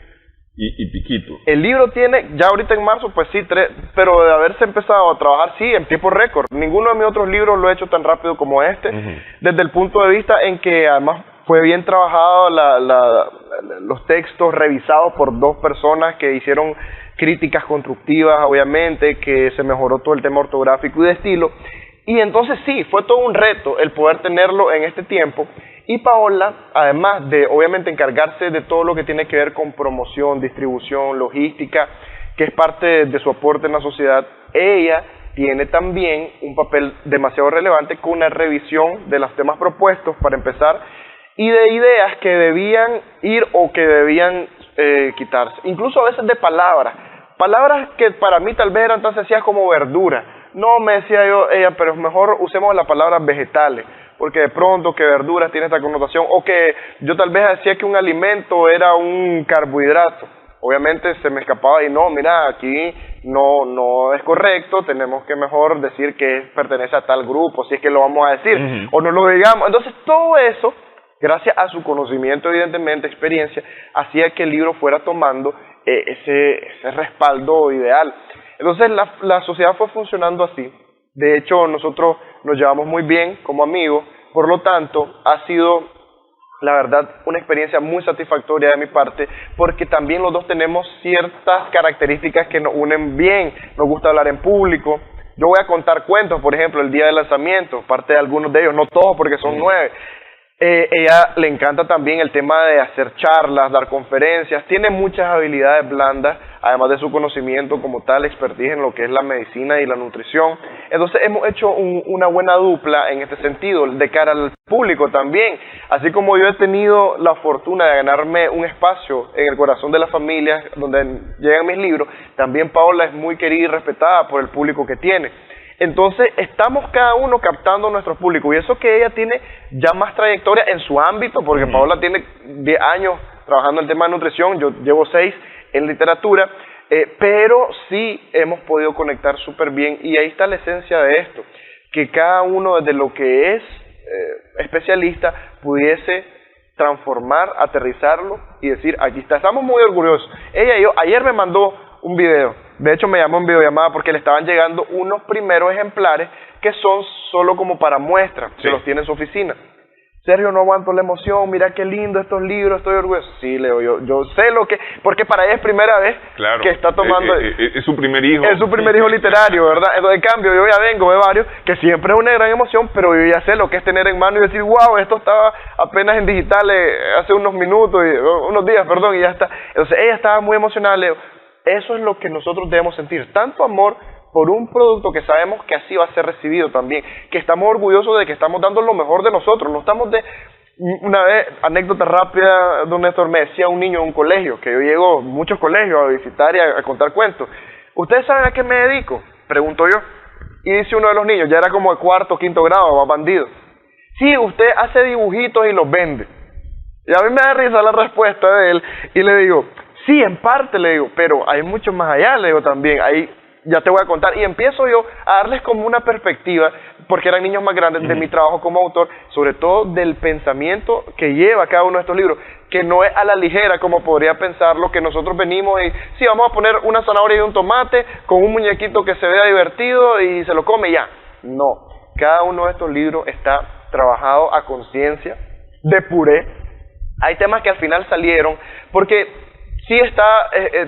y piquito. El libro tiene, ya ahorita en marzo, pues sí, 3, pero de haberse empezado a trabajar, sí, en tiempo récord. Ninguno de mis otros libros lo he hecho tan rápido como este, desde el punto de vista en que además fue bien trabajado los textos revisados por 2 personas que hicieron críticas constructivas, obviamente, que se mejoró todo el tema ortográfico y de estilo. Y entonces sí, fue todo un reto el poder tenerlo en este tiempo. Y Paola, además de obviamente encargarse de todo lo que tiene que ver con promoción, distribución, logística, que es parte de su aporte en la sociedad, ella tiene también un papel demasiado relevante con una revisión de los temas propuestos, para empezar, y de ideas que debían ir o que debían quitarse. Incluso a veces de palabras que para mí tal vez eran tan sencillas como verdura. No, me decía yo, ella, pero mejor usemos la palabra vegetales, porque de pronto que verduras tiene esta connotación, o que yo tal vez decía que un alimento era un carbohidrato. Obviamente se me escapaba y no, mira, aquí no es correcto, tenemos que mejor decir que pertenece a tal grupo, si es que lo vamos a decir, o no lo digamos. Entonces todo eso, gracias a su conocimiento, evidentemente, experiencia, hacía que el libro fuera tomando ese respaldo ideal. Entonces la sociedad fue funcionando así. De hecho, nosotros nos llevamos muy bien como amigos, por lo tanto, ha sido, la verdad, una experiencia muy satisfactoria de mi parte, porque también los dos tenemos ciertas características que nos unen bien. Nos gusta hablar en público. Yo voy a contar cuentos, por ejemplo, el día del lanzamiento, parte de algunos de ellos, no todos porque son 9. Ella le encanta también el tema de hacer charlas, dar conferencias, tiene muchas habilidades blandas, además de su conocimiento como tal, expertise en lo que es la medicina y la nutrición. Entonces hemos hecho una buena dupla en este sentido, de cara al público también. Así como yo he tenido la fortuna de ganarme un espacio en el corazón de las familias donde llegan mis libros, también Paola es muy querida y respetada por el público que tiene. Entonces estamos cada uno captando nuestro público, y eso que ella tiene ya más trayectoria en su ámbito, porque Paola tiene 10 años trabajando en el tema de nutrición, yo llevo 6 en literatura, pero sí hemos podido conectar súper bien, y ahí está la esencia de esto, que cada uno desde lo que es especialista pudiese transformar, aterrizarlo y decir, aquí está. Estamos muy orgullosos. Ella y yo, ayer me mandó un video. De hecho, me llamó en videollamada porque le estaban llegando unos primeros ejemplares que son solo como para muestra, que los tiene en su oficina. Sergio, no aguanto la emoción, mira qué lindo estos libros, estoy orgulloso. Sí, Leo, yo sé lo que... Porque para ella es primera vez que está tomando... Es su primer hijo. Es su primer hijo literario, ¿verdad? Entonces, en cambio, yo ya vengo de varios, que siempre es una gran emoción, pero yo ya sé lo que es tener en mano y decir, wow, esto estaba apenas en digital hace unos minutos, unos días, perdón, y ya está. Entonces, ella estaba muy emocionada, Leo. Eso es lo que nosotros debemos sentir, tanto amor por un producto que sabemos que así va a ser recibido también, que estamos orgullosos de que estamos dando lo mejor de nosotros, no estamos de... Una vez, anécdota rápida, don Néstor, me decía un niño en un colegio, que yo llego a muchos colegios a visitar y a contar cuentos. ¿Ustedes saben a qué me dedico? Pregunto yo. Y dice uno de los niños, ya era como de 4º o 5º grado, más bandido. Sí, usted hace dibujitos y los vende. Y a mí me da risa la respuesta de él, y le digo... Sí, en parte, le digo, pero hay mucho más allá, le digo también, ahí ya te voy a contar. Y empiezo yo a darles como una perspectiva, porque eran niños más grandes, de mi trabajo como autor, sobre todo del pensamiento que lleva cada uno de estos libros, que no es a la ligera como podría pensarlo, que nosotros venimos y sí, vamos a poner una zanahoria y un tomate con un muñequito que se vea divertido y se lo come y ya. No, cada uno de estos libros está trabajado a conciencia, de puré. Hay temas que al final salieron, porque... sí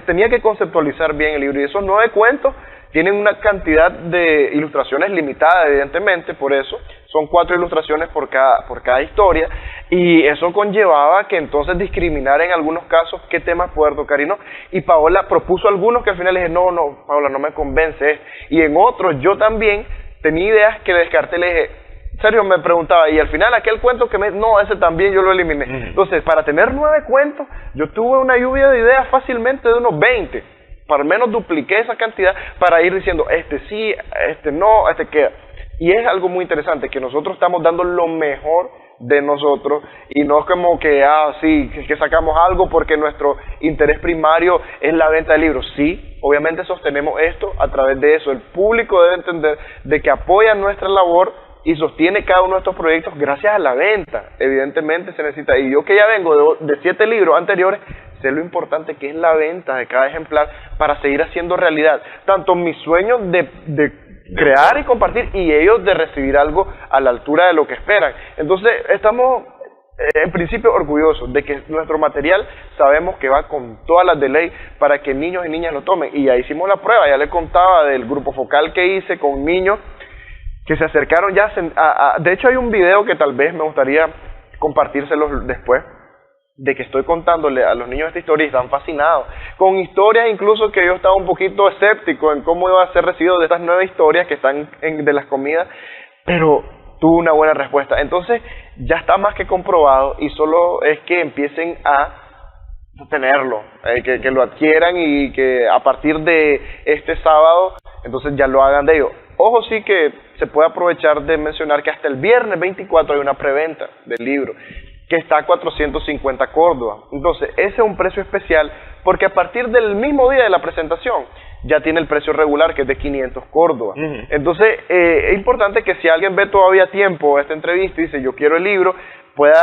tenía que conceptualizar bien el libro, y esos 9 cuentos tienen una cantidad de ilustraciones limitada, evidentemente, por eso son 4 ilustraciones por cada historia, y eso conllevaba que entonces discriminar en algunos casos qué temas poder tocar y no. Y Paola propuso algunos que al final le dije, no, Paola, no me convence, y en otros yo también tenía ideas que descarté, le dije, Sergio me preguntaba, y al final aquel cuento que no, ese también yo lo eliminé. Entonces, para tener 9 cuentos, yo tuve una lluvia de ideas fácilmente de unos 20. Para al menos dupliqué esa cantidad para ir diciendo, este sí, este no, este queda. Y es algo muy interesante, que nosotros estamos dando lo mejor de nosotros, y no es como que, que sacamos algo porque nuestro interés primario es la venta de libros. Sí, obviamente sostenemos esto a través de eso. El público debe entender de que apoya nuestra labor y sostiene cada uno de estos proyectos gracias a la venta. Evidentemente se necesita, y yo que ya vengo de 7 libros anteriores, sé lo importante que es la venta de cada ejemplar para seguir haciendo realidad tanto mis sueños de crear y compartir, y ellos de recibir algo a la altura de lo que esperan. Entonces estamos en principio orgullosos de que nuestro material sabemos que va con todas las de ley para que niños y niñas lo tomen, y ya hicimos la prueba. Ya le contaba del grupo focal que hice con niños que se acercaron ya de hecho hay un video que tal vez me gustaría compartírselos después, de que estoy contándole a los niños esta historia y están fascinados, con historias incluso que yo estaba un poquito escéptico en cómo iba a ser recibido de estas 9 historias que están de las comidas, pero tuvo una buena respuesta. Entonces ya está más que comprobado, y solo es que empiecen a tenerlo, que lo adquieran, y que a partir de este sábado entonces ya lo hagan de ellos. Ojo, sí que se puede aprovechar de mencionar que hasta el viernes 24 hay una preventa del libro que está a 450 Córdoba. Entonces ese es un precio especial porque a partir del mismo día de la presentación ya tiene el precio regular, que es de 500 Córdoba. Entonces es importante que si alguien ve todavía a tiempo esta entrevista y dice yo quiero el libro, pueda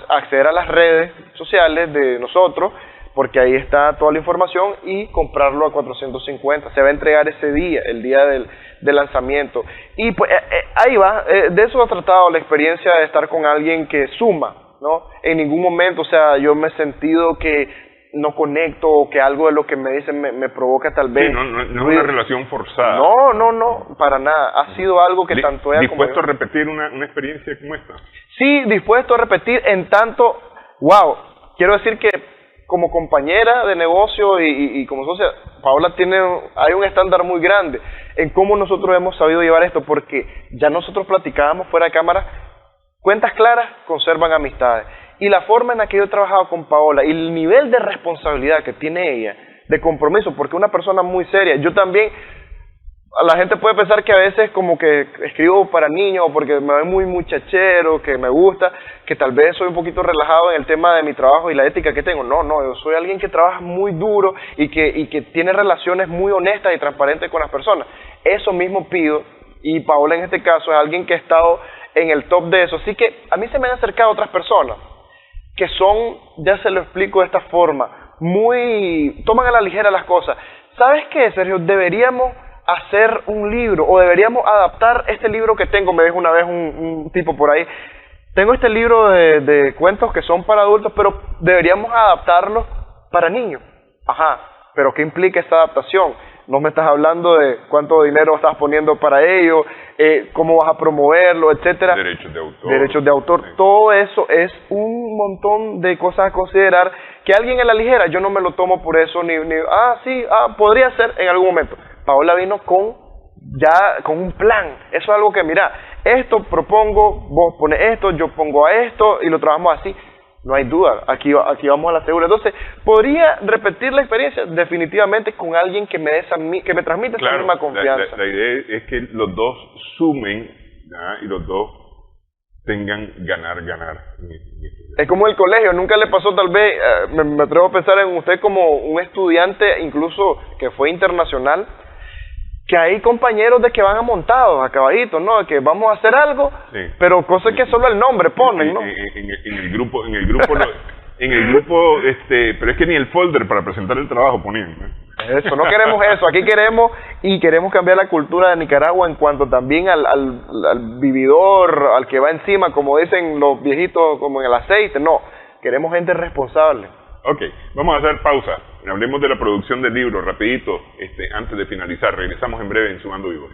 acceder a las redes sociales de nosotros, porque ahí está toda la información, y comprarlo a 450. Se va a entregar ese día, el día del lanzamiento. Y pues ahí va, de eso ha tratado la experiencia de estar con alguien que suma, ¿no? En ningún momento, o sea, yo me he sentido que no conecto, o que algo de lo que me dicen me provoca tal vez. Sí, no es una relación forzada. No, para nada. Ha sido algo que tanto ella como yo. ¿Dispuesto a repetir una experiencia como esta? Sí, dispuesto a repetir, en tanto, quiero decir que como compañera de negocio y como socia, Paola hay un estándar muy grande en cómo nosotros hemos sabido llevar esto, porque ya nosotros platicábamos fuera de cámara, cuentas claras conservan amistades, y la forma en la que yo he trabajado con Paola y el nivel de responsabilidad que tiene ella, de compromiso, porque es una persona muy seria. Yo también, la gente puede pensar que a veces como que escribo para niños, o porque me veo muy muchachero, que me gusta, que tal vez soy un poquito relajado en el tema de mi trabajo y la ética que tengo. No, yo soy alguien que trabaja muy duro y que tiene relaciones muy honestas y transparentes con las personas. Eso mismo pido, y Paola en este caso es alguien que ha estado en el top de eso. Así que a mí se me han acercado otras personas que son, ya se lo explico de esta forma, toman a la ligera las cosas. ¿Sabes qué, Sergio? Deberíamos hacer un libro, o deberíamos adaptar este libro que tengo. Me dijo una vez un tipo por ahí, tengo este libro de cuentos que son para adultos, pero deberíamos adaptarlo para niños. Ajá, pero ¿qué implica esta adaptación? No me estás hablando de cuánto dinero estás poniendo para ello, cómo vas a promoverlo, etcétera. Derechos de autor. Derechos de autor. Sí. Todo eso es un montón de cosas a considerar, que alguien en la ligera, yo no me lo tomo por eso, podría ser en algún momento. Paola vino con un plan. Eso es algo que, mira, esto propongo, vos pones esto, yo pongo a esto, y lo trabajamos así. No hay duda, aquí vamos a la segura. Entonces, ¿podría repetir la experiencia? Definitivamente con alguien que me transmite esa misma confianza. La idea es que los dos sumen, ¿verdad? Y los dos tengan ganar. Es como el colegio, nunca le pasó tal vez, me atrevo a pensar en usted como un estudiante, incluso que fue internacional, que hay compañeros de que van amontados, a caballitos, ¿no? De que vamos a hacer algo, sí, pero cosas que solo el nombre ponen, ¿no? En el grupo, pero es que ni el folder para presentar el trabajo ponían, ¿no? Eso, no queremos eso. Aquí queremos cambiar la cultura de Nicaragua en cuanto también al vividor, al que va encima, como dicen los viejitos, como en el aceite. No, queremos gente responsable. Ok, vamos a hacer pausa. Hablemos de la producción del libro, rapidito, antes de finalizar. Regresamos en breve en Sumando Vigor.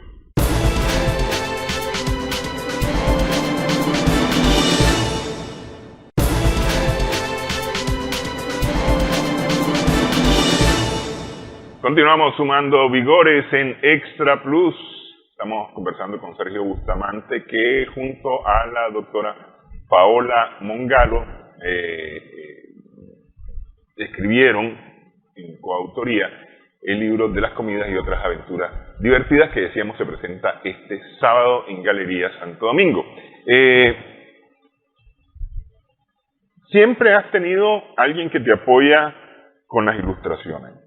Continuamos sumando vigores en Extra Plus. Estamos conversando con Sergio Bustamante, que junto a la doctora Paola Mongalo escribieron en coautoría el libro de las comidas y otras aventuras divertidas, que decíamos se presenta este sábado en Galería Santo Domingo. Siempre has tenido alguien que te apoya con las ilustraciones.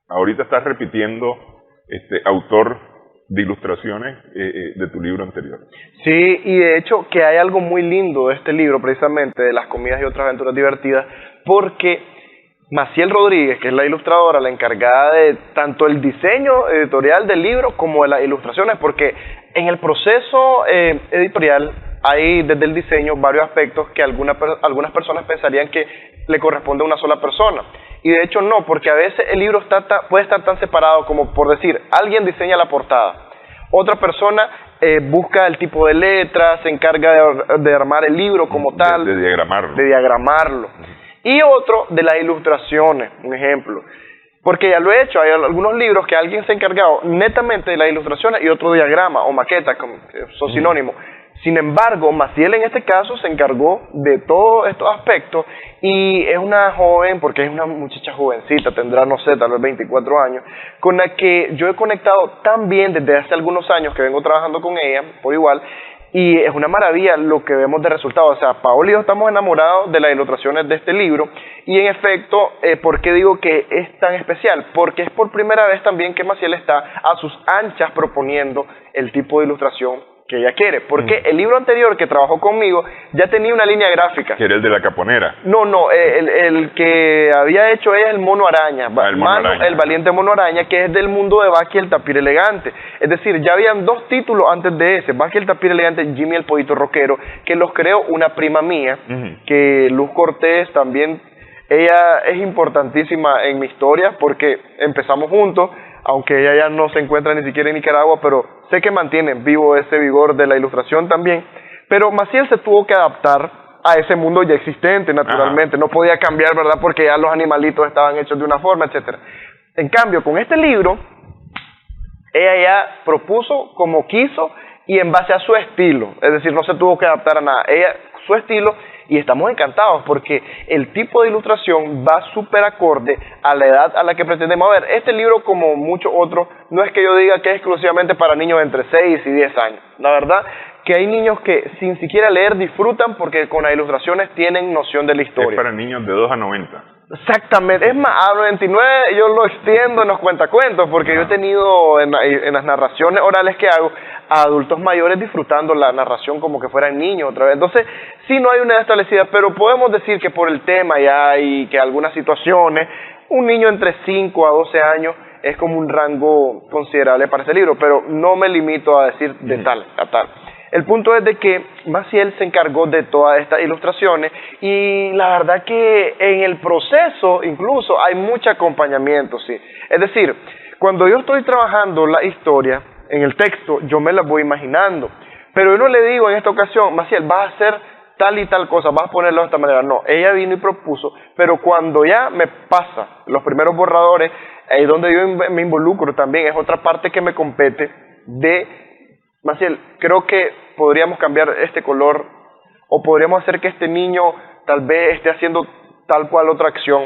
Ahorita estás repitiendo autor de ilustraciones de tu libro anterior. Sí, y de hecho que hay algo muy lindo de este libro, precisamente, de las comidas y otras aventuras divertidas, porque Maciel Rodríguez, que es la ilustradora, la encargada de tanto el diseño editorial del libro como de las ilustraciones, porque en el proceso editorial hay desde el diseño varios aspectos que algunas personas pensarían que le corresponde a una sola persona. Y de hecho no, porque a veces el libro puede estar tan separado como, por decir, alguien diseña la portada, otra persona busca el tipo de letras, se encarga de armar el libro como tal. De diagramarlo. De diagramarlo. Y otro de las ilustraciones, un ejemplo. Porque ya lo he hecho, hay algunos libros que alguien se ha encargado netamente de las ilustraciones y otro diagrama o maqueta, como son sinónimos. Sin embargo, Maciel en este caso se encargó de todos estos aspectos y es una joven, porque es una muchacha jovencita, tendrá, no sé, tal vez 24 años, con la que yo he conectado tan bien desde hace algunos años que vengo trabajando con ella, por igual, y es una maravilla lo que vemos de resultado. O sea, Paola y yo estamos enamorados de las ilustraciones de este libro y en efecto, ¿por qué digo que es tan especial? Porque es por primera vez también que Maciel está a sus anchas proponiendo el tipo de ilustración que ella quiere, porque el libro anterior que trabajó conmigo ya tenía una línea gráfica. Que era el de la caponera. No, el que había hecho ella es el mono araña, el valiente mono araña, que es del mundo de Baki el tapir elegante. Es decir, ya habían dos títulos antes de ese, Baki el tapir elegante y Jimmy el pollito rockero, que los creó una prima mía, que Luz Cortés también, ella es importantísima en mi historia porque empezamos juntos, aunque ella ya no se encuentra ni siquiera en Nicaragua, pero sé que mantiene vivo ese vigor de la ilustración también. Pero Maciel se tuvo que adaptar a ese mundo ya existente, naturalmente. No podía cambiar, ¿verdad? Porque ya los animalitos estaban hechos de una forma, etcétera. En cambio, con este libro, ella ya propuso como quiso y en base a su estilo. Es decir, no se tuvo que adaptar a nada. Ella, su estilo, y estamos encantados porque el tipo de ilustración va súper acorde a la edad a la que pretendemos. A ver, este libro, como muchos otros, no es que yo diga que es exclusivamente para niños entre 6 y 10 años. La verdad que hay niños que sin siquiera leer disfrutan porque con las ilustraciones tienen noción de la historia. Es para niños de 2 a 90. Exactamente, es más, a 99 yo lo extiendo en los cuentacuentos porque yo he tenido en las narraciones orales que hago a adultos mayores disfrutando la narración como que fueran niños otra vez. Entonces, sí no hay una edad establecida, pero podemos decir que por el tema ya y que algunas situaciones, un niño entre 5 a 12 años es como un rango considerable para ese libro, pero no me limito a decir de tal a tal. El punto es de que Maciel se encargó de todas estas ilustraciones y la verdad que en el proceso incluso hay mucho acompañamiento, sí. Es decir, cuando yo estoy trabajando la historia, en el texto yo me la voy imaginando, pero yo no le digo en esta ocasión, Maciel, vas a hacer tal y tal cosa, vas a ponerlo de esta manera. No, ella vino y propuso, pero cuando ya me pasa los primeros borradores, ahí donde yo me involucro también, es otra parte que me compete de... Maciel, creo que podríamos cambiar este color o podríamos hacer que este niño tal vez esté haciendo tal cual otra acción.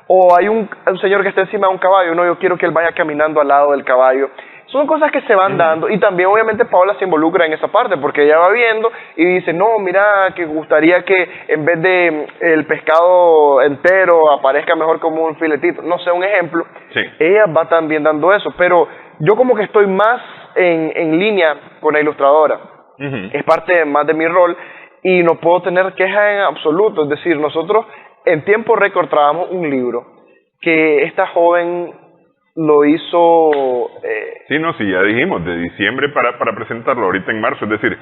O hay un señor que está encima de un caballo, no, yo quiero que él vaya caminando al lado del caballo. Son cosas que se van dando y también obviamente Paola se involucra en esa parte porque ella va viendo y dice, no, mira, que gustaría que en vez de el pescado entero aparezca mejor como un filetito. No sé, un ejemplo. Sí. Ella va también dando eso, pero yo como que estoy más en línea con la ilustradora. Es parte más de mi rol y no puedo tener quejas en absoluto. Es decir, nosotros en tiempo récord trabajamos un libro que esta joven lo hizo... Sí, ya dijimos, de diciembre para presentarlo ahorita en marzo. Es decir,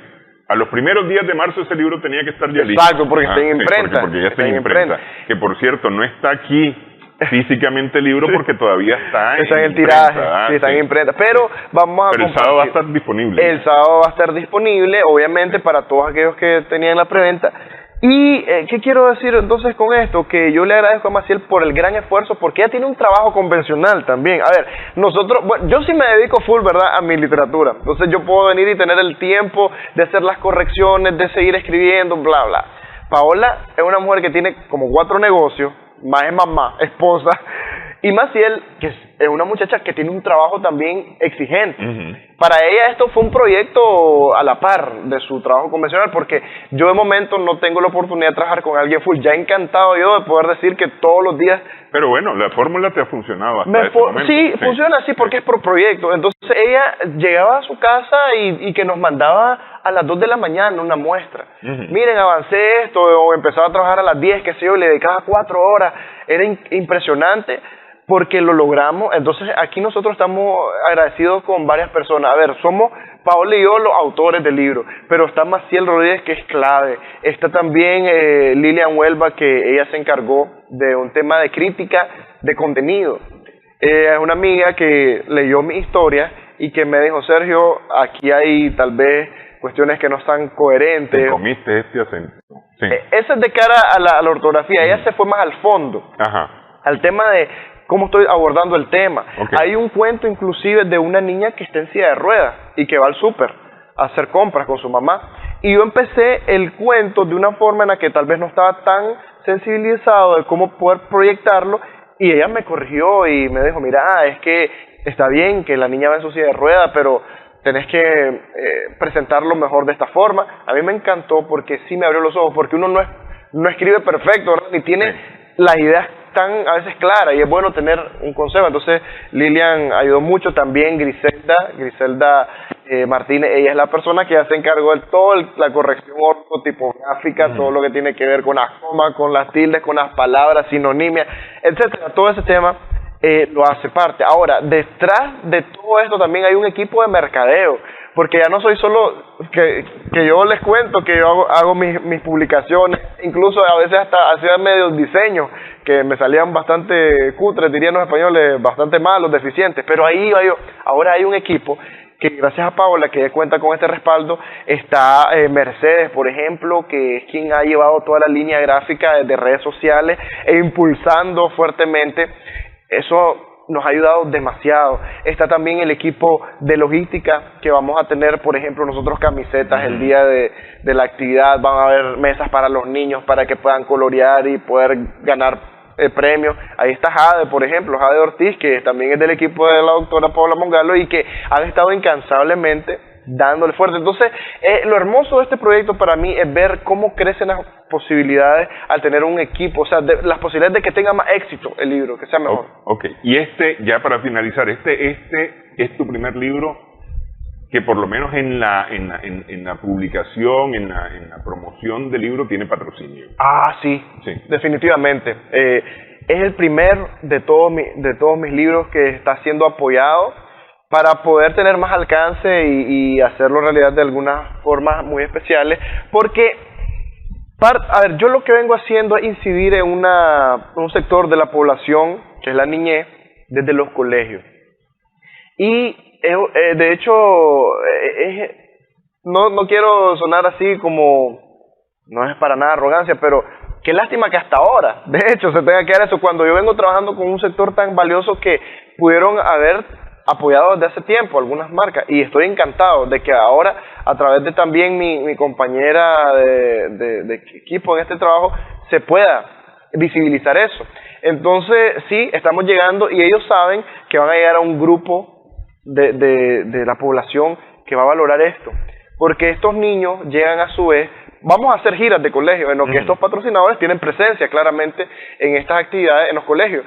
a los primeros días de marzo ese libro tenía que estar ya listo. Exacto, porque está en imprenta. Porque ya está en imprenta. Que por cierto, no está aquí físicamente el libro porque todavía está en el tiraje, sí, está en imprenta, pero vamos a pero el sábado va a estar disponible. El sábado va a estar disponible, obviamente, para todos aquellos que tenían la preventa. Y, ¿qué quiero decir entonces con esto? Que yo le agradezco a Maciel por el gran esfuerzo, porque ella tiene un trabajo convencional también. A ver, nosotros, bueno, yo sí me dedico full, ¿verdad?, a mi literatura. Entonces yo puedo venir y tener el tiempo de hacer las correcciones, de seguir escribiendo, bla, bla. Paola es una mujer que tiene como 4 negocios, más es mamá, esposa, y Maciel, que es una muchacha que tiene un trabajo también exigente. Para ella esto fue un proyecto a la par de su trabajo convencional, porque yo de momento no tengo la oportunidad de trabajar con alguien full. Ya encantado yo de poder decir que todos los días... Pero bueno, la fórmula te ha funcionado hasta ese momento. Sí, funciona así porque es por proyecto. Entonces ella llegaba a su casa y que nos mandaba a las 2 de la mañana una muestra. Miren, avancé esto, o empezaba a trabajar a las 10, qué sé yo, le dedicaba 4 horas. Era impresionante porque lo logramos. Entonces aquí nosotros estamos agradecidos con varias personas. A ver, somos Paola y yo los autores del libro, pero está Maciel Rodríguez, que es clave. Está también Lilian Huelva, que ella se encargó de un tema de crítica de contenido. Es una amiga que leyó mi historia y que me dijo, Sergio, aquí hay tal vez cuestiones que no están coherentes. Te comiste este acento. Sí. Esa es de cara a la ortografía. Ella se fue más al fondo, al tema de cómo estoy abordando el tema. Hay un cuento inclusive de una niña que está en silla de ruedas y que va al súper a hacer compras con su mamá. Y yo empecé el cuento de una forma en la que tal vez no estaba tan sensibilizado de cómo poder proyectarlo, y ella me corrigió y me dijo, mira, es que está bien que la niña va en su silla de ruedas, pero tenés que presentarlo mejor de esta forma. A mí me encantó porque sí me abrió los ojos, porque uno no escribe perfecto, ¿verdad? Ni tiene las ideas tan a veces claras, y es bueno tener un consejo. Entonces Lilian ayudó mucho, también Griselda Martínez. Ella es la persona que ya se encargó de toda la corrección ortotipográfica, todo lo que tiene que ver con las comas, con las tildes, con las palabras, sinonimias, etcétera. Todo ese tema lo hace parte. Ahora, detrás de todo esto también hay un equipo de mercadeo, porque ya no soy solo que yo les cuento que yo hago mis publicaciones, incluso a veces hasta hacía medios diseños que me salían bastante cutres, dirían los españoles, bastante malos, deficientes, pero ahora hay un equipo que gracias a Paola, que cuenta con este respaldo. Está Mercedes, por ejemplo, que es quien ha llevado toda la línea gráfica de redes sociales e impulsando fuertemente. Eso nos ha ayudado demasiado. Está también el equipo de logística, que vamos a tener, por ejemplo, nosotros camisetas el día de la actividad. Van a haber mesas para los niños para que puedan colorear y poder ganar premios. Ahí está Jade, por ejemplo, Jade Ortiz, que también es del equipo de la doctora Paola Mongalo y que han estado incansablemente dándole fuerte. Entonces, lo hermoso de este proyecto para mí es ver cómo crecen las posibilidades al tener un equipo, o sea, las posibilidades de que tenga más éxito el libro, que sea mejor. Y ya para finalizar, este es tu primer libro que por lo menos en la publicación, en la promoción del libro tiene patrocinio. Sí, definitivamente. Es el primer de todos mis libros que está siendo apoyado para poder tener más alcance y hacerlo realidad de algunas formas muy especiales, porque yo lo que vengo haciendo es incidir en un sector de la población, que es la niñez, desde los colegios. Y de hecho, no quiero sonar así como, no es para nada arrogancia, pero qué lástima que hasta ahora, de hecho, se tenga que dar eso, cuando yo vengo trabajando con un sector tan valioso que pudieron haber apoyado desde hace tiempo algunas marcas, y estoy encantado de que ahora, a través de también mi compañera de equipo en este trabajo, se pueda visibilizar eso. Entonces, sí, estamos llegando, y ellos saben que van a llegar a un grupo de la población que va a valorar esto, porque estos niños llegan a su vez. Vamos a hacer giras de colegios en los que estos patrocinadores tienen presencia claramente en estas actividades en los colegios.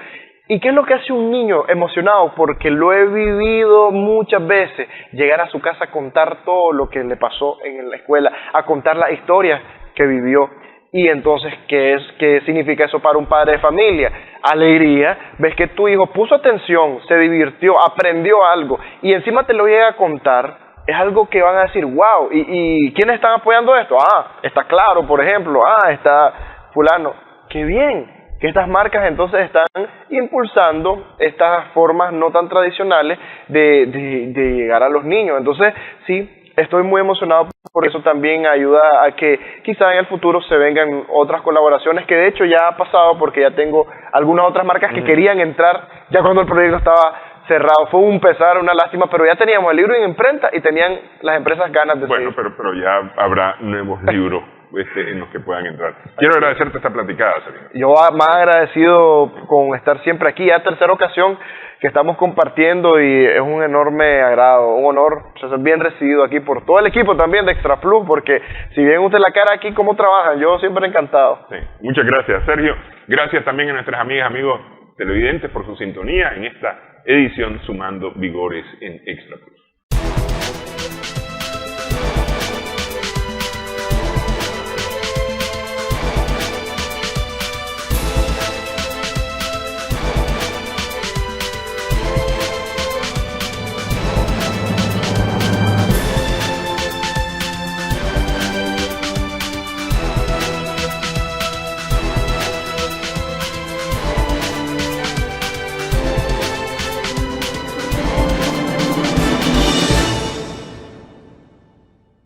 ¿Y qué es lo que hace un niño emocionado? Porque lo he vivido muchas veces, llegar a su casa a contar todo lo que le pasó en la escuela, a contar las historias que vivió. Y entonces, ¿qué significa eso para un padre de familia? Alegría, ves que tu hijo puso atención, se divirtió, aprendió algo, y encima te lo llega a contar. Es algo que van a decir, wow, ¿y quiénes están apoyando esto? Está Claro, por ejemplo, está fulano. ¡Qué bien! Que estas marcas entonces están impulsando estas formas no tan tradicionales de llegar a los niños. Entonces, sí, estoy muy emocionado, por eso también ayuda a que quizá en el futuro se vengan otras colaboraciones, que de hecho ya ha pasado, porque ya tengo algunas otras marcas que querían entrar ya cuando el proyecto estaba cerrado. Fue un pesar, una lástima, pero ya teníamos el libro en imprenta y tenían las empresas ganas de Bueno, seguir. pero ya habrá nuevos libros en los que puedan entrar. Quiero agradecerte esta platicada, Sabino. Yo más agradecido con estar siempre aquí, ya tercera ocasión que estamos compartiendo y es un enorme agrado, un honor ser bien recibido aquí por todo el equipo también de Extra Plus, porque si bien usted la cara aquí, cómo trabajan, yo siempre encantado. Sí. Muchas gracias, Sergio. Gracias también a nuestras amigas, amigos televidentes por su sintonía en esta edición Sumando Vigores en Extra Plus.